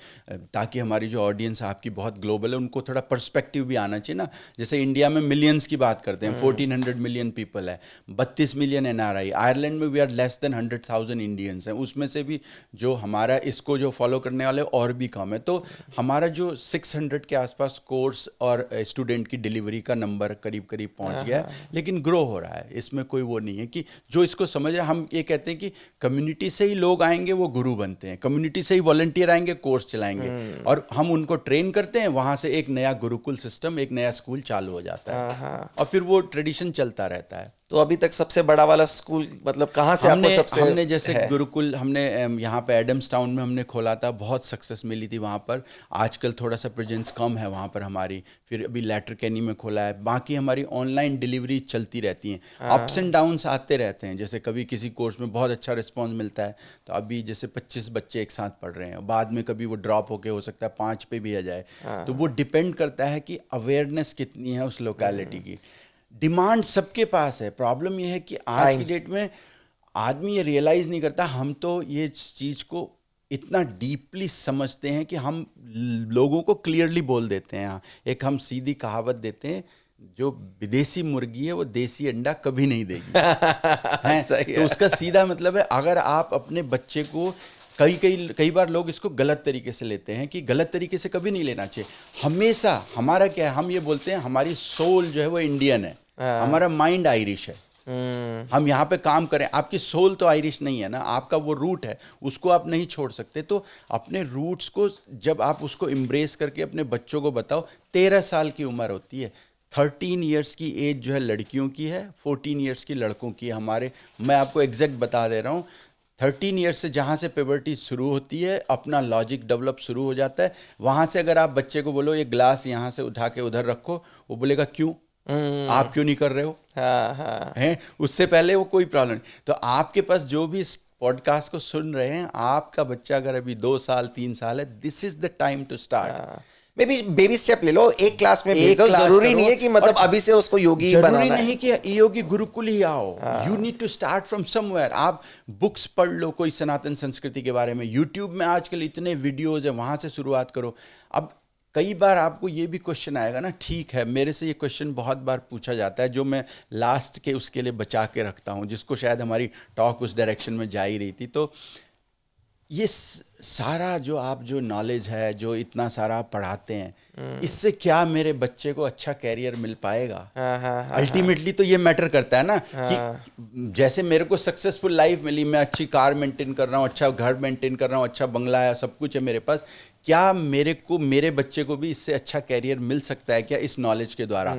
ताकि हमारी जो ऑडियंस आपकी बहुत ग्लोबल है, उनको थोड़ा पर्सपेक्टिव भी आना चाहिए ना. जैसे इंडिया में मिलियंस की बात करते हैं, 1400 मिलियन पीपल है, 32 मिलियन NRI. आयरलैंड में we are less than 100,000 Indians हैं. उसमें से भी जो हमारा इसको जो फॉलो करने वाले और भी कम है. तो हमारा जो 600 के आसपास कोर्स और स्टूडेंट की डिलीवरी का नंबर करीब करीब पहुंच गया है. लेकिन ग्रो हो रहा है, इसमें कोई वो नहीं है कि जो इसको समझ रहे. हम ये कहते हैं कि कम्युनिटी से ही लोग आएंगे वो गुरु बनते हैं, कम्युनिटी से ही वॉलंटियर आएंगे, कोर्स चलाएंगे, और हम उनको ट्रेन करते हैं. वहाँ से एक नया गुरुकुल सिस्टम, एक नया स्कूल चालू हो जाता है, और फिर वो ट्रेडिशन चलता रहता है. तो अभी तक सबसे बड़ा वाला स्कूल मतलब कहाँ से आपको सबसे हमने जैसे गुरुकुल हमने यहाँ पे एडम्स टाउन में हमने खोला था, बहुत सक्सेस मिली थी वहाँ पर। आजकल थोड़ा सा प्रेजेंस कम है वहाँ पर हमारी। फिर अभी लेटर कैनी में खोला है। बाकी हमारी ऑनलाइन डिलीवरी चलती रहती हैं, अप्स एंड डाउन्स आते रहते हैं। जैसे कभी किसी कोर्स में बहुत अच्छा रिस्पॉन्स मिलता है तो अभी जैसे 25 बच्चे एक साथ पढ़ रहे हैं, बाद में कभी वो ड्रॉप होके हो सकता है 5 पे भी आ जाए। तो वो डिपेंड करता है कि अवेयरनेस कितनी है उस लोकेलिटी की। डिमांड सबके पास है, प्रॉब्लम ये है कि आज की डेट में आदमी ये रियलाइज नहीं करता। हम तो ये चीज़ को इतना डीपली समझते हैं कि हम लोगों को क्लियरली बोल देते हैं। एक हम सीधी कहावत देते हैं, जो विदेशी मुर्गी है वो देसी अंडा कभी नहीं देगी हैं? तो उसका सीधा मतलब है, अगर आप अपने बच्चे को कई बार लोग इसको गलत तरीके से लेते हैं कि गलत तरीके से कभी नहीं लेना चाहिए। हमेशा हमारा क्या है, हम ये बोलते हैं हमारी सोल जो है वो इंडियन है, हमारा माइंड आयरिश है। हम यहाँ पे काम करें, आपकी सोल तो आयरिश नहीं है ना, आपका वो रूट है, उसको आप नहीं छोड़ सकते। तो अपने रूट्स को जब आप उसको एम्ब्रेस करके अपने बच्चों को बताओ। 13 साल की उम्र होती है, 13 इयर्स की एज जो है लड़कियों की है, 14 इयर्स की लड़कों की है। हमारे, मैं आपको एग्जैक्ट बता दे रहा हूँ, 13 ईयर्स से जहाँ से प्यूबर्टी शुरू होती है, अपना लॉजिक डेवलप शुरू हो जाता है। वहाँ से अगर आप बच्चे को बोलो ये ग्लास यहाँ से उठा के उधर रखो, वो बोलेगा क्यों, आप क्यों नहीं कर रहे हो? हैं? उससे पहले वो कोई प्रॉब्लम नहीं। तो आपके पास जो भी इस पॉडकास्ट को सुन रहे हैं, आपका बच्चा अगर अभी 2 साल 3 साल है, this is the time to start. Baby step ले लो, एक क्लास में भेजो, जरूरी नहीं है कि मतलब अभी से उसको योगी बनाना है। जरूरी नहीं कि योगी गुरुकुल ही आओ, you need to start from somewhere. आप बुक्स पढ़ लो कोई सनातन संस्कृति के बारे में, यूट्यूब में आजकल इतने वीडियोज है, वहां से शुरुआत करो। अब कई बार आपको ये भी क्वेश्चन आएगा ना, ठीक है, मेरे से ये क्वेश्चन बहुत बार पूछा जाता है, जो मैं लास्ट के उसके लिए बचा के रखता हूँ, जिसको शायद हमारी टॉक उस डायरेक्शन में जा ही रही थी। तो ये सारा जो आप जो नॉलेज है, जो इतना सारा आप पढ़ाते हैं, इससे क्या मेरे बच्चे को अच्छा कैरियर मिल पाएगा? अल्टीमेटली तो ये मैटर करता है ना कि जैसे मेरे को सक्सेसफुल लाइफ मिली, मैं अच्छी कार मेंटेन कर रहा हूँ, अच्छा घर मेंटेन कर रहा हूँ, अच्छा बंगला है, सब कुछ है मेरे पास, क्या मेरे को, मेरे बच्चे को भी इससे अच्छा कैरियर मिल सकता है क्या इस नॉलेज के द्वारा?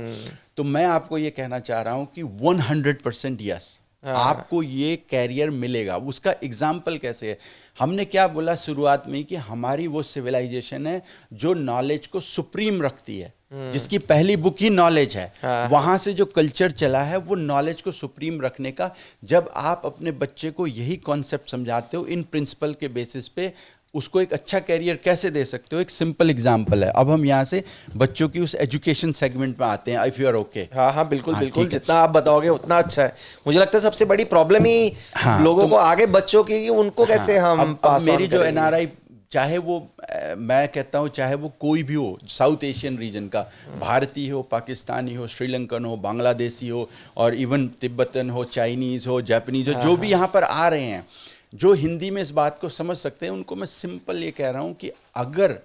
तो मैं आपको ये कहना चाह रहा हूँ कि 100% यस, आपको ये कैरियर मिलेगा। उसका एग्जाम्पल कैसे है? हमने क्या बोला शुरुआत में कि हमारी वो सिविलाइजेशन है जो नॉलेज को सुप्रीम रखती है, जिसकी पहली बुक ही नॉलेज है। वहां से जो कल्चर चला है वो नॉलेज को सुप्रीम रखने का। जब आप अपने बच्चे को यही कॉन्सेप्ट समझाते हो, इन प्रिंसिपल के बेसिस पे उसको एक अच्छा कैरियर कैसे दे सकते हो, एक सिंपल एग्जांपल है। अब हम यहाँ से बच्चों की उस एजुकेशन सेगमेंट में आते हैं, इफ यू आर ओके। हाँ, बिल्कुल बिल्कुल, जितना आप बताओगे उतना अच्छा है। मुझे लगता है सबसे बड़ी प्रॉब्लम ही लोगों को आगे बच्चों की, उनको कैसे हम पास मेरी जो एनआरआई, चाहे वो मैं कहता हूँ चाहे वो कोई भी हो, साउथ एशियन रीजन का, भारतीय हो, पाकिस्तानी हो, श्रीलंकन हो, बांग्लादेशी हो, और इवन तिब्बतन हो, चाइनीज़ हो, जापानीज हो, जो भी यहाँ पर आ रहे हैं, जो हिंदी में इस बात को समझ सकते हैं, उनको मैं सिंपल ये कह रहा हूँ कि अगर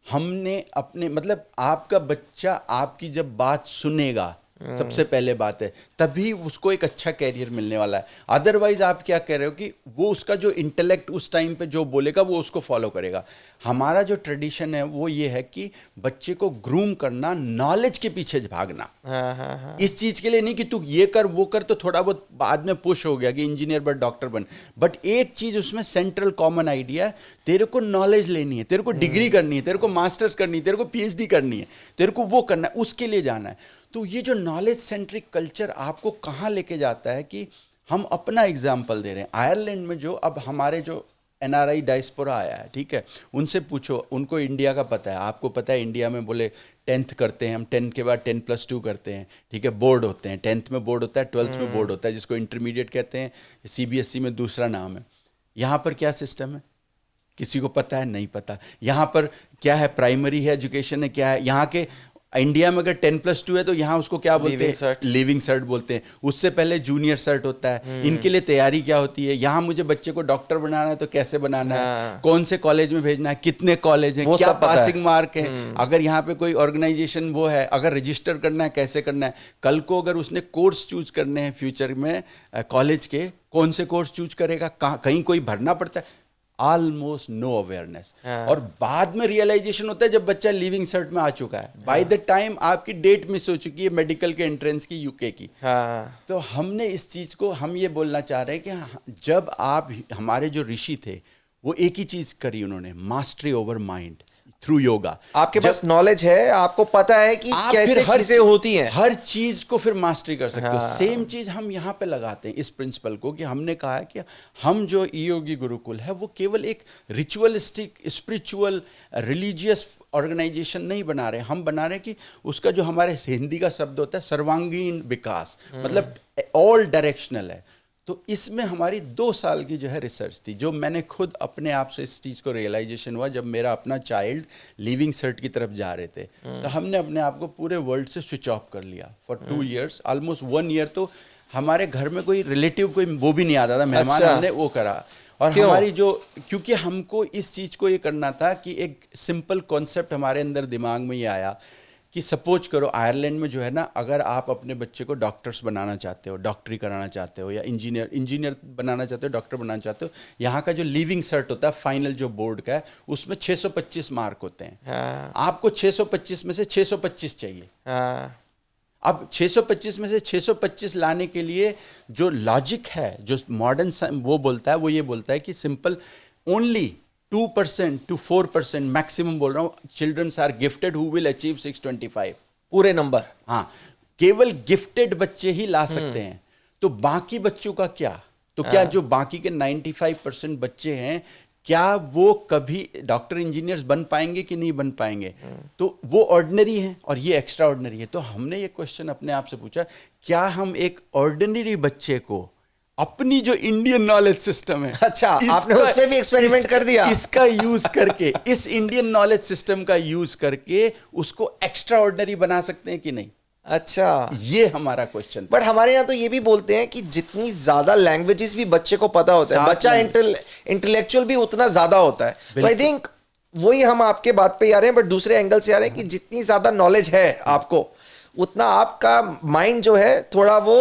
हमने अपने, मतलब आपका बच्चा आपकी जब बात सुनेगा, सबसे पहले बात है, तभी उसको एक अच्छा कैरियर मिलने वाला है। अदरवाइज आप क्या कह रहे हो कि वो उसका जो इंटेलेक्ट उस टाइम पे जो बोलेगा वो उसको फॉलो करेगा। हमारा जो ट्रेडिशन है वो ये है कि बच्चे को ग्रूम करना, नॉलेज के पीछे भागना। इस चीज के लिए नहीं कि तू ये कर वो कर, तो थोड़ा बहुत बाद में पुश हो गया कि इंजीनियर बन, डॉक्टर बन, बट एक चीज उसमें सेंट्रल कॉमन आइडिया है, तेरे को नॉलेज लेनी है, तेरे को डिग्री करनी है, तेरे को मास्टर्स करनी है, तेरे को पीएचडी करनी है, तेरे को वो करना है, उसके लिए जाना है। तो ये जो नॉलेज सेंट्रिक कल्चर आपको कहाँ लेके जाता है कि हम अपना एग्जाम्पल दे रहे हैं। आयरलैंड में जो अब हमारे जो एनआरआई डायस्पोरा आया है, ठीक है, उनसे पूछो, उनको इंडिया का पता है। आपको पता है इंडिया में बोले 10th करते हैं हम, 10 के बाद 10+2 करते हैं, ठीक है, बोर्ड होते हैं, 10th में बोर्ड होता है, 12th में बोर्ड होता है, जिसको इंटरमीडिएट कहते हैं, सीबीएसई में दूसरा नाम है। यहाँ पर क्या सिस्टम है, किसी को पता है? नहीं पता। यहाँ पर क्या है, प्राइमरी है, एजुकेशन है, क्या है? यहाँ के इंडिया में अगर 10+2 है तो यहाँ उसको क्या बोलते हैं? लिविंग सर्ट बोलते हैं। उससे पहले जूनियर सर्ट होता है। इनके लिए तैयारी क्या होती है? यहाँ मुझे बच्चे को डॉक्टर बनाना है तो कैसे बनाना है, कौन से कॉलेज में भेजना है, कितने कॉलेज हैं, क्या पासिंग मार्क है, अगर यहाँ पे कोई ऑर्गेनाइजेशन वो है, अगर रजिस्टर करना है कैसे करना है, कल को अगर उसने कोर्स चूज करने हैं फ्यूचर में कॉलेज के, कौन से कोर्स चूज करेगा, कहीं कोई भरना पड़ता है। Almost no awareness. और बाद में रियलाइजेशन होता है जब बच्चा लिविंग सर्ट में आ चुका है, बाय द टाइम आपकी डेट मिस हो चुकी है मेडिकल के एंट्रेंस की, यूके की। तो हमने इस चीज को, हम ये बोलना चाह रहे हैं कि जब आप, हमारे जो ऋषि थे वो एक ही चीज करी उन्होंने, mastery over mind through yoga. आपके पास नॉलेज है, आपको पता है कि कैसे चीजें होती हैं, हर चीज को फिर मास्टरी कर सकते हो। सेम चीज हम यहाँ पे लगाते हैं इस प्रिंसिपल को, कि हमने कहा है कि हम जो योगी गुरुकुल है वो केवल एक रिचुअलिस्टिक स्पिरिचुअल रिलीजियस ऑर्गेनाइजेशन नहीं बना रहे, हम बना रहे हैं कि उसका जो हमारे हिंदी का शब्द होता है सर्वांगीण विकास, मतलब ऑल डायरेक्शनल है। तो इसमें हमारी 2 साल की जो है रिसर्च थी, जो मैंने खुद अपने आप से इस चीज़ को रियलाइजेशन हुआ जब मेरा अपना चाइल्ड लिविंग सर्ट की तरफ जा रहे थे। तो हमने अपने आप को पूरे वर्ल्ड से स्विच ऑफ कर लिया फॉर 2 years, ऑलमोस्ट 1 year। तो हमारे घर में कोई रिलेटिव कोई वो भी नहीं आता था, मेहमान। अच्छा। हमने वो करा। और हमारी जो, क्योंकि हमको इस चीज़ को ये करना था कि एक सिंपल कॉन्सेप्ट हमारे अंदर दिमाग में ये आया कि सपोज करो आयरलैंड में जो है ना, अगर आप अपने बच्चे को डॉक्टर्स बनाना चाहते हो, डॉक्टरी कराना चाहते हो, या इंजीनियर बनाना चाहते हो, डॉक्टर बनाना चाहते हो, यहाँ का जो लिविंग सर्ट होता है फाइनल जो बोर्ड का है, उसमें 625 मार्क होते हैं। आपको 625 में से 625 चाहिए। अब 625 में से 625 लाने के लिए जो लॉजिक है, जो मॉडर्न वो बोलता है, वो ये बोलता है कि सिंपल ओनली 2% to 4% मैक्सिमम बोल रहा हूँ, childrens are gifted who will achieve 625 पूरे नंबर। हाँ, केवल गिफ्टेड बच्चे ही ला सकते हैं। तो बाकी बच्चों का क्या? तो क्या जो बाकी के 95% बच्चे हैं, क्या वो कभी डॉक्टर इंजीनियर्स बन पाएंगे कि नहीं बन पाएंगे? तो वो ऑर्डिनरी हैं और ये एक्स्ट्रा ऑर्डिनरी है। तो हमने ये क्वेश्चन अपने आप से पूछा, क्या हम एक ऑर्डिनरी बच्चे को अपनी जो इंडियन नॉलेज सिस्टम है, अच्छा, आपने उस पे भी एक्सपेरिमेंट कर दिया, इसका यूज करके, इस इंडियन नॉलेज सिस्टम का यूज करके उसको एक्स्ट्रा ऑर्डिनरी बना सकते हैं कि नहीं? अच्छा, ये हमारा क्वेश्चन। बट हमारे यहाँ तो ये भी बोलते हैं कि जितनी ज्यादा लैंग्वेजेस भी बच्चे को पता होता है, बच्चा इंटेलेक्चुअल भी उतना ज्यादा होता है। तो आई थिंक वही हम आपके बात पे आ रहे हैं, बट दूसरे एंगल से आ रहे हैं कि जितनी ज्यादा नॉलेज है आपको, उतना आपका माइंड जो है थोड़ा वो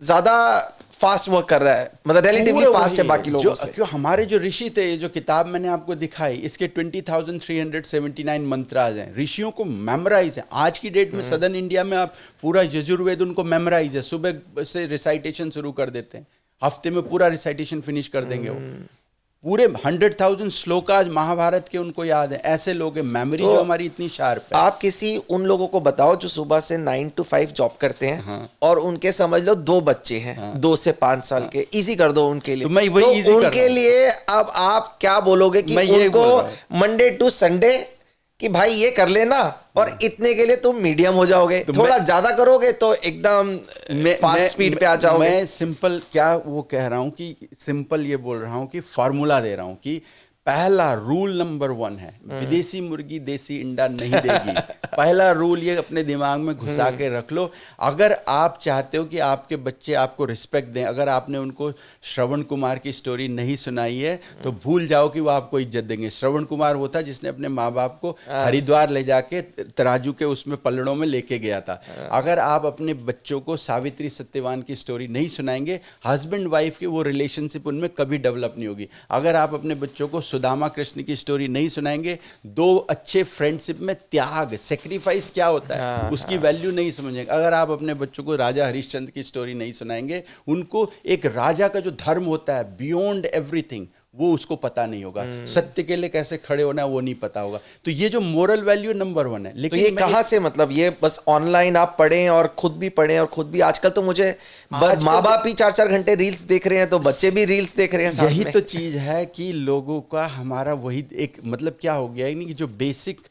ज्यादा फास्ट वर्क कर रहा है, मतलब रिलेटिवली फास्ट है बाकी लोगों से। क्यों हमारे जो ऋषि थे, जो किताब मैंने आपको दिखाई, इसके 20,379 मंत्राज हैं, ऋषियों को मेमोराइज है। आज की डेट में सदर्न इंडिया में आप पूरा यजुर्वेद उनको मेमोराइज है, सुबह से रिसाइटेशन शुरू कर देते हैं, हफ्ते में पूरा रिसाइटेशन फिनिश कर देंगे वो। पूरे 100,000 श्लोकाज महाभारत के उनको याद है। ऐसे लोग हैं, मेमोरी जो हमारी इतनी शार्प है। आप किसी उन लोगों को बताओ जो सुबह से 9 to 5 जॉब करते हैं, और उनके समझ लो 2 बच्चे हैं, 2 से 5 साल के, इजी कर दो उनके लिए। तो मैं वही इजी उनके लिए अब आप क्या बोलोगे कि उनको मंडे टू संडे कि भाई ये कर लेना, और इतने के लिए तुम मीडियम हो जाओगे, तो थोड़ा ज्यादा करोगे तो एकदम फास्ट स्पीड पे आ जाओगे। मैं सिंपल क्या वो कह रहा हूं कि सिंपल ये बोल रहा हूं कि फॉर्मूला दे रहा हूं कि पहला रूल नंबर 1 है, विदेशी मुर्गी देसी अंडा नहीं देगी। पहला रूल ये अपने दिमाग में घुसा के रख लो। अगर आप चाहते हो कि आपके बच्चे आपको रिस्पेक्ट दें, अगर आपने उनको श्रवण कुमार की स्टोरी नहीं सुनाई है तो भूल जाओ कि वो आपको इज्जत देंगे। श्रवण कुमार वो था जिसने अपने माँ बाप को हरिद्वार ले जाके तराजू के उसमें पल्लड़ों में लेके गया था। अगर आप अपने बच्चों को सावित्री सत्यवान की स्टोरी नहीं सुनाएंगे, हस्बैंड वाइफ की वो रिलेशनशिप उनमें कभी डेवलप नहीं होगी। अगर आप अपने बच्चों को सुदामा कृष्ण की स्टोरी नहीं सुनाएंगे, 2 अच्छे फ्रेंडशिप में त्याग, सेक्रीफाइस क्या होता है, उसकी वैल्यू नहीं समझेंगे। अगर आप अपने बच्चों को राजा हरिश्चंद्र की स्टोरी नहीं सुनाएंगे, उनको एक राजा का जो धर्म होता है बियॉन्ड एवरीथिंग, वो उसको पता नहीं होगा। सत्य के लिए कैसे खड़े होना है वो नहीं पता होगा। तो ये जो मोरल वैल्यू नंबर 1 है। लेकिन तो ये कहाँ से, मतलब ये बस ऑनलाइन आप पढ़ें और खुद भी पढ़ें, और खुद भी आजकल तो मुझे माँ बाप ही 4-4 घंटे रील्स देख रहे हैं, तो बच्चे भी रील्स देख रहे हैं। यही तो चीज है कि लोगों का हमारा वही एक मतलब क्या हो गया है नहीं, कि जो बेसिक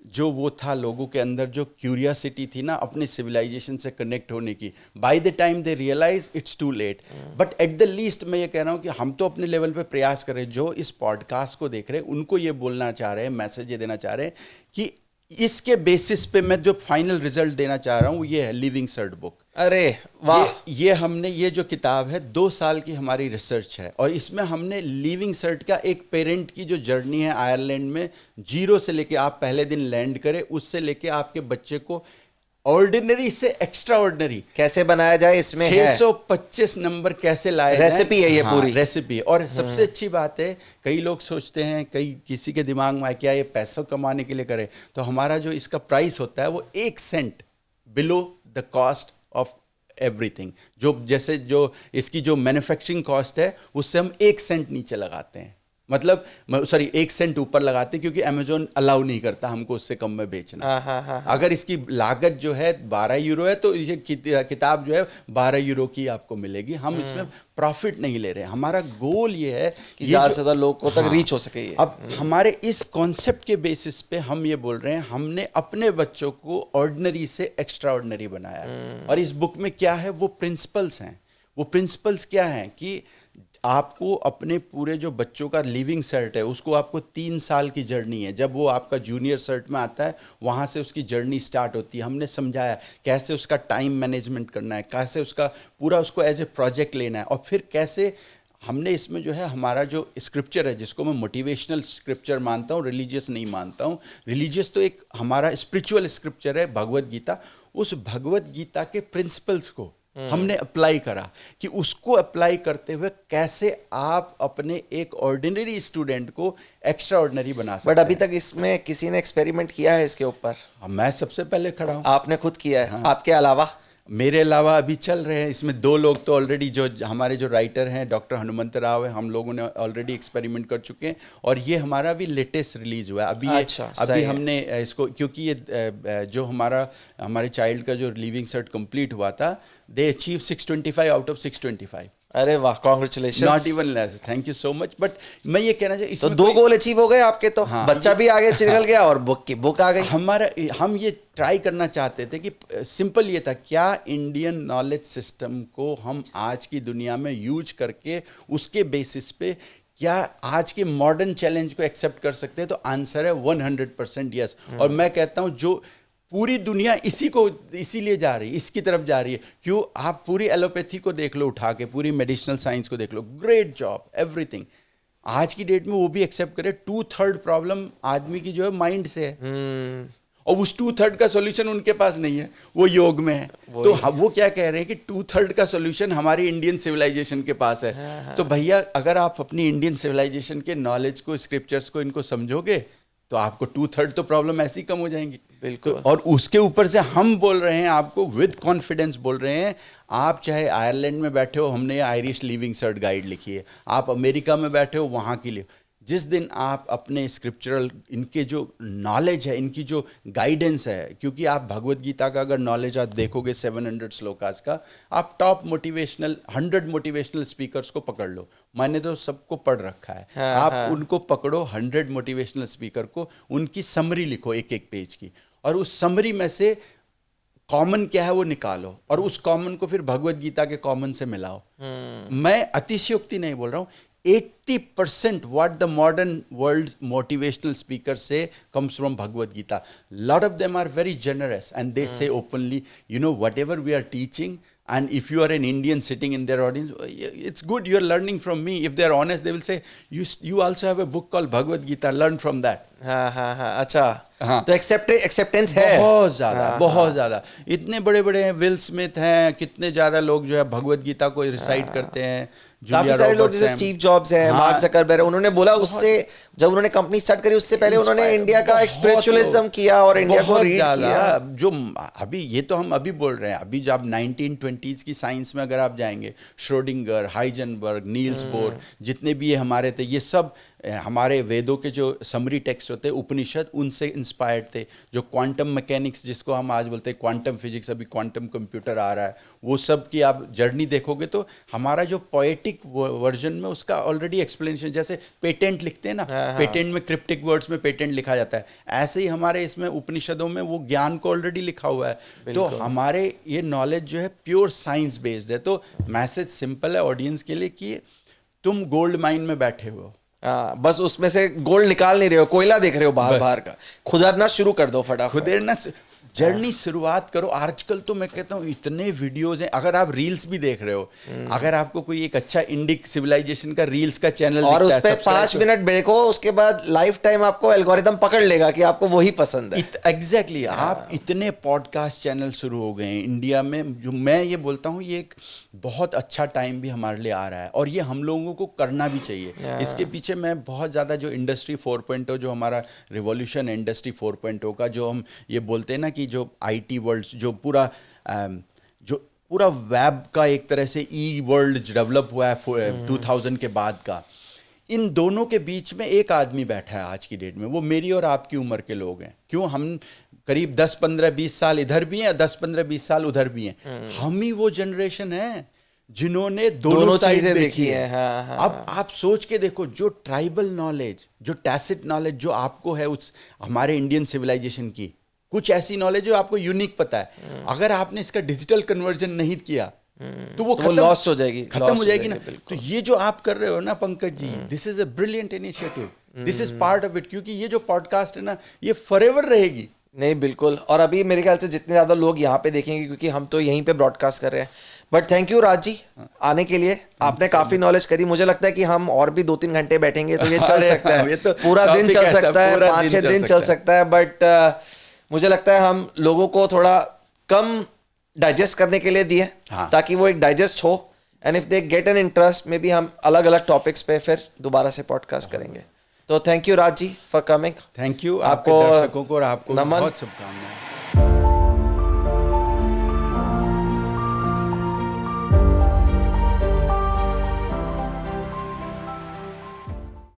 जो वो था लोगों के अंदर, जो क्यूरियोसिटी थी ना अपने सिविलाइजेशन से कनेक्ट होने की, by the time they realise it's too late. But at the least मैं ये कह रहा हूँ कि हम तो अपने लेवल पे प्रयास कर रहे हैं। जो इस पॉडकास्ट को देख रहे हैं उनको ये बोलना चाह रहे हैं, मैसेज ये देना चाह रहे हैं कि इसके बेसिस पे मैं जो फाइनल रिजल्ट देना चाह रहा हूँ ये है लिविंग सर्ट बुक। अरे वाह! ये हमने, ये जो किताब है 2 साल की हमारी रिसर्च है, और इसमें हमने लिविंग सर्ट का एक पेरेंट की जो जर्नी है आयरलैंड में, 0 से लेके आप पहले दिन लैंड करें, उससे लेके आपके बच्चे को ऑर्डिनरी से एक्स्ट्रा ऑर्डिनरी कैसे बनाया जाए इसमें 625 नंबर कैसे लाए जाए, रेसिपी है ये पूरी रेसिपी। और सबसे अच्छी बात है, कई लोग सोचते हैं, किसी के दिमाग में आया क्या ये पैसा कमाने के लिए करे, तो हमारा जो इसका प्राइस होता है वो 1 cent below the cost of everything. जैसे जो इसकी जो मैन्युफैक्चरिंग कॉस्ट है उससे हम 1 सेंट नीचे लगाते हैं, मतलब 1 सेंट ऊपर लगाते हैं, क्योंकि अमेजोन अलाउ नहीं करता हमको उससे कम में बेचना। अगर इसकी लागत जो है 12 यूरो है तो ये किताब जो है 12 यूरो की आपको मिलेगी। हम इसमें प्रॉफिट नहीं ले रहे हैं, हमारा गोल ये है कि ज़्यादा से ज़्यादा लोगों तक रीच हो सके। अब हमारे इस कॉन्सेप्ट के बेसिस पे हम ये बोल रहे हैं, हमने अपने बच्चों को ऑर्डिनरी से एक्स्ट्रा ऑर्डिनरी बनाया। और इस बुक में क्या है, वो प्रिंसिपल्स हैं। वो प्रिंसिपल्स क्या हैं कि आपको अपने पूरे जो बच्चों का लिविंग सर्ट है उसको आपको 3 साल की जर्नी है। जब वो आपका जूनियर सर्ट में आता है वहाँ से उसकी जर्नी स्टार्ट होती है। हमने समझाया कैसे उसका टाइम मैनेजमेंट करना है, कैसे उसका पूरा उसको एज ए प्रोजेक्ट लेना है, और फिर कैसे हमने इसमें जो है हमारा जो स्क्रिप्चर है, जिसको मैं मोटिवेशनल स्क्रिप्चर मानता हूँ, रिलीजियस नहीं मानता हूँ। रिलीजियस तो एक हमारा स्पिरिचुअल स्क्रिप्चर है, भगवत गीता। उस भगवत गीता के प्रिंसिपल्स को हमने अप्लाई करा कि उसको अप्लाई करते हुए कैसे आप अपने एक ऑर्डिनरी स्टूडेंट को एक्स्ट्रा ऑर्डिनरी बना सकते हैं। बट अभी तक इसमें किसी ने एक्सपेरिमेंट किया है इसके ऊपर? मैं सबसे पहले खड़ा हूँ। आपने खुद किया है? हाँ। आपके अलावा? मेरे अलावा अभी चल रहे हैं इसमें 2 लोग तो ऑलरेडी, जो हमारे जो राइटर हैं डॉक्टर हनुमंत राव है, हम लोगों ने ऑलरेडी एक्सपेरिमेंट कर चुके हैं। और ये हमारा भी लेटेस्ट रिलीज हुआ है अभी। अच्छा, अभी हमने इसको, क्योंकि ये जो हमारे चाइल्ड का जो लिविंग सर्ट कंप्लीट हुआ था, दे अचीव 625 आउट ऑफ 625। अरे वाह, congratulations. Not even less, thank you so much. But मैं ये कहना चाहिए, तो 2 गोल अचीव हो गए आपके तो। हाँ, बच्चा भी आगे निकल गया और बुक आ गई। हम ये ट्राई करना चाहते थे कि सिंपल ये था, क्या इंडियन नॉलेज सिस्टम को हम आज की दुनिया में यूज करके उसके बेसिस पे क्या आज के मॉडर्न चैलेंज को एक्सेप्ट कर सकते हैं। तो आंसर है 100% यस। और मैं कहता हूँ जो पूरी दुनिया इसीलिए जा रही है, इसकी तरफ जा रही है। क्यों? आप पूरी एलोपैथी को देख लो उठा के, पूरी मेडिसिनल साइंस को देख लो, ग्रेट जॉब, एवरीथिंग। आज की डेट में वो भी एक्सेप्ट करे 2/3 प्रॉब्लम आदमी की जो है माइंड से है। और उस 2/3 का सॉल्यूशन उनके पास नहीं है, वो योग में है। तो वो क्या कह रहे हैं कि 2/3 का सॉल्यूशन हमारी इंडियन सिविलाइजेशन के पास है। तो भैया, अगर आप अपनी इंडियन सिविलाइजेशन के नॉलेज को, स्क्रिप्चर्स को, इनको समझोगे तो आपको 2/3 तो प्रॉब्लम ऐसी कम हो जाएंगी। बिल्कुल। और उसके ऊपर से हम बोल रहे हैं आपको, विद कॉन्फिडेंस बोल रहे हैं, आप चाहे आयरलैंड में बैठे हो, हमने आयरिश लिविंग सर्ट गाइड लिखी है, आप अमेरिका में बैठे हो, वहाँ की लिए, जिस दिन आप अपने स्क्रिप्चरल, इनके जो नॉलेज है, इनकी जो गाइडेंस है, क्योंकि आप भगवत गीता का अगर नॉलेज आप देखोगे 700 श्लोकास का, आप टॉप मोटिवेशनल 100 मोटिवेशनल स्पीकर्स को पकड़ लो। मैंने तो सबको पढ़ रखा है। हाँ, आप उनको पकड़ो, 100 मोटिवेशनल स्पीकर को, उनकी समरी लिखो 1-1 पेज की, और उस समरी में से कॉमन क्या है वो निकालो, और उस कॉमन को फिर भगवत गीता के कॉमन से मिलाओ। मैं अतिशयोक्ति नहीं बोल रहा हूँ। 80% what the modern world's motivational speakers say comes from Bhagavad Gita. Lot of them are very generous and they say openly, you know, whatever we are teaching, and if you are an Indian sitting in their audience, it's good, you are learning from me. If they are honest, they will say, you also have a book called Bhagavad Gita, learn from that. हाँ, अच्छा। हाँ, तो acceptance है बहुत ज़्यादा, बहुत ज़्यादा। इतने बड़े बड़े विल स्मिथ हैं, कितने ज़्यादा लोग जो है भगवत गीता को रिसाइट करते हैं। काफी सारे लोग जैसे स्टीव जॉब्स हैं, मार्क ज़करबर्ग, उन्होंने बोला उससे, जब उन्होंने कंपनी स्टार्ट करी उससे पहले उन्होंने इंडिया का स्पिरिचुअलिज्म किया और इंडिया को रीड किया। जो अभी ये तो हम अभी बोल रहे हैं, अभी जब 1920s की साइंस में अगर आप जाएंगे, श्रोडिंगर, हाइजेनबर्ग, नील्स बोर, जितने भी ये हमारे थे, ये सब हमारे वेदों के जो समरी टेक्स्ट होते हैं, उपनिषद, उनसे इंस्पायर्ड थे। जो क्वांटम मैकेनिक्स, जिसको हम आज बोलते हैं क्वांटम फिजिक्स, अभी क्वांटम कंप्यूटर आ रहा है, वो सब की आप जर्नी देखोगे तो हमारा जो पोएटिक वर्जन में उसका ऑलरेडी एक्सप्लेनेशन, जैसे पेटेंट लिखते हैं ना, पेटेंट में क्रिप्टिक वर्ड्स में पेटेंट लिखा जाता है, ऐसे ही हमारे इसमें उपनिषदों में वो ज्ञान को ऑलरेडी लिखा हुआ है। तो हमारे ये नॉलेज जो है प्योर साइंस बेस्ड है। तो मैसेज सिंपल है ऑडियंस के लिए कि तुम गोल्ड माइन में बैठे हो, बस उसमें से गोल्ड निकाल नहीं रहे हो, कोयला देख रहे हो बाहर का, खुदारना शुरू कर दो फटाफट। खुदारना जर्नी शुरुआत करो। आजकल तो मैं कहता हूँ इतने वीडियोस हैं, अगर आप रील्स भी देख रहे हो, अगर आपको कोई एक अच्छा इंडिक सिविलाइजेशन का रील्स का चैनल और उस पे 5 मिनट ब्रेक हो, उसके बाद लाइफ टाइम आपको एल्गोरिदम पकड़ लेगा कि आपको वही पसंद है। एग्जैक्टली आप इतने पॉडकास्ट चैनल शुरू हो गए हैं इंडिया में, जो मैं ये बोलता हूँ ये एक बहुत अच्छा टाइम भी हमारे लिए आ रहा है और ये हम लोगों को करना भी चाहिए। इसके पीछे मैं बहुत ज़्यादा जो इंडस्ट्री 4.0 जो हमारा रिवॉल्यूशन है इंडस्ट्री 4.0 का, जो हम ये बोलते हैं ना कि जो आईटी वर्ल्ड जो पूरा वेब का एक तरह से ई वर्ल्ड डेवलप हुआ है 2000 के बाद का, इन दोनों के बीच में एक आदमी बैठा है आज की डेट में, वो मेरी और आपकी उम्र के लोग हैं। क्यों? हम करीब 10-15-20 साल इधर भी हैं, 10-15-20 साल उधर भी हैं। हम ही वो जनरेशन है जिन्होंने दोनों चीजें देखी है। हाँ। अब आप सोच के देखो, जो ट्राइबल नॉलेज, जो टैसिट नॉलेज जो आपको है उस हमारे इंडियन सिविलाइजेशन की, कुछ ऐसी नॉलेज जो आपको यूनिक पता है, अगर आपने इसका डिजिटल कन्वर्जन नहीं किया तो वो लॉस्ट हो जाएगी, खत्म हो जाएगी ना। तो ये जो आप कर रहे हो ना Pankaj ji, this is a brilliant initiative, this is part of it, क्योंकि ये जो पॉडकास्ट है ना ये फॉरएवर रहेगी। नहीं बिल्कुल, और अभी मेरे ख्याल से जितने ज़्यादा लोग यहाँ पे देखेंगे, क्योंकि हम तो यहीं पे ब्रॉडकास्ट कर रहे हैं। बट थैंक यू राज जी आने के लिए, आपने काफ़ी नॉलेज करी। मुझे लगता है कि हम और भी 2-3 घंटे बैठेंगे तो ये चल सकता है, तो पूरा दिन चल सकता है, 5-6 दिन चल सकता है। बट मुझे लगता है हम लोगों को थोड़ा कम डाइजेस्ट करने के लिए दिए, ताकि वो एक डाइजेस्ट हो, and if they get an interest may be हम अलग अलग टॉपिक्स पे फिर दोबारा से पॉडकास्ट करेंगे। तो thank you Raj ji for coming. Thank you आपको, दर्शकों को और आपको बहुत शुभकामनाएं।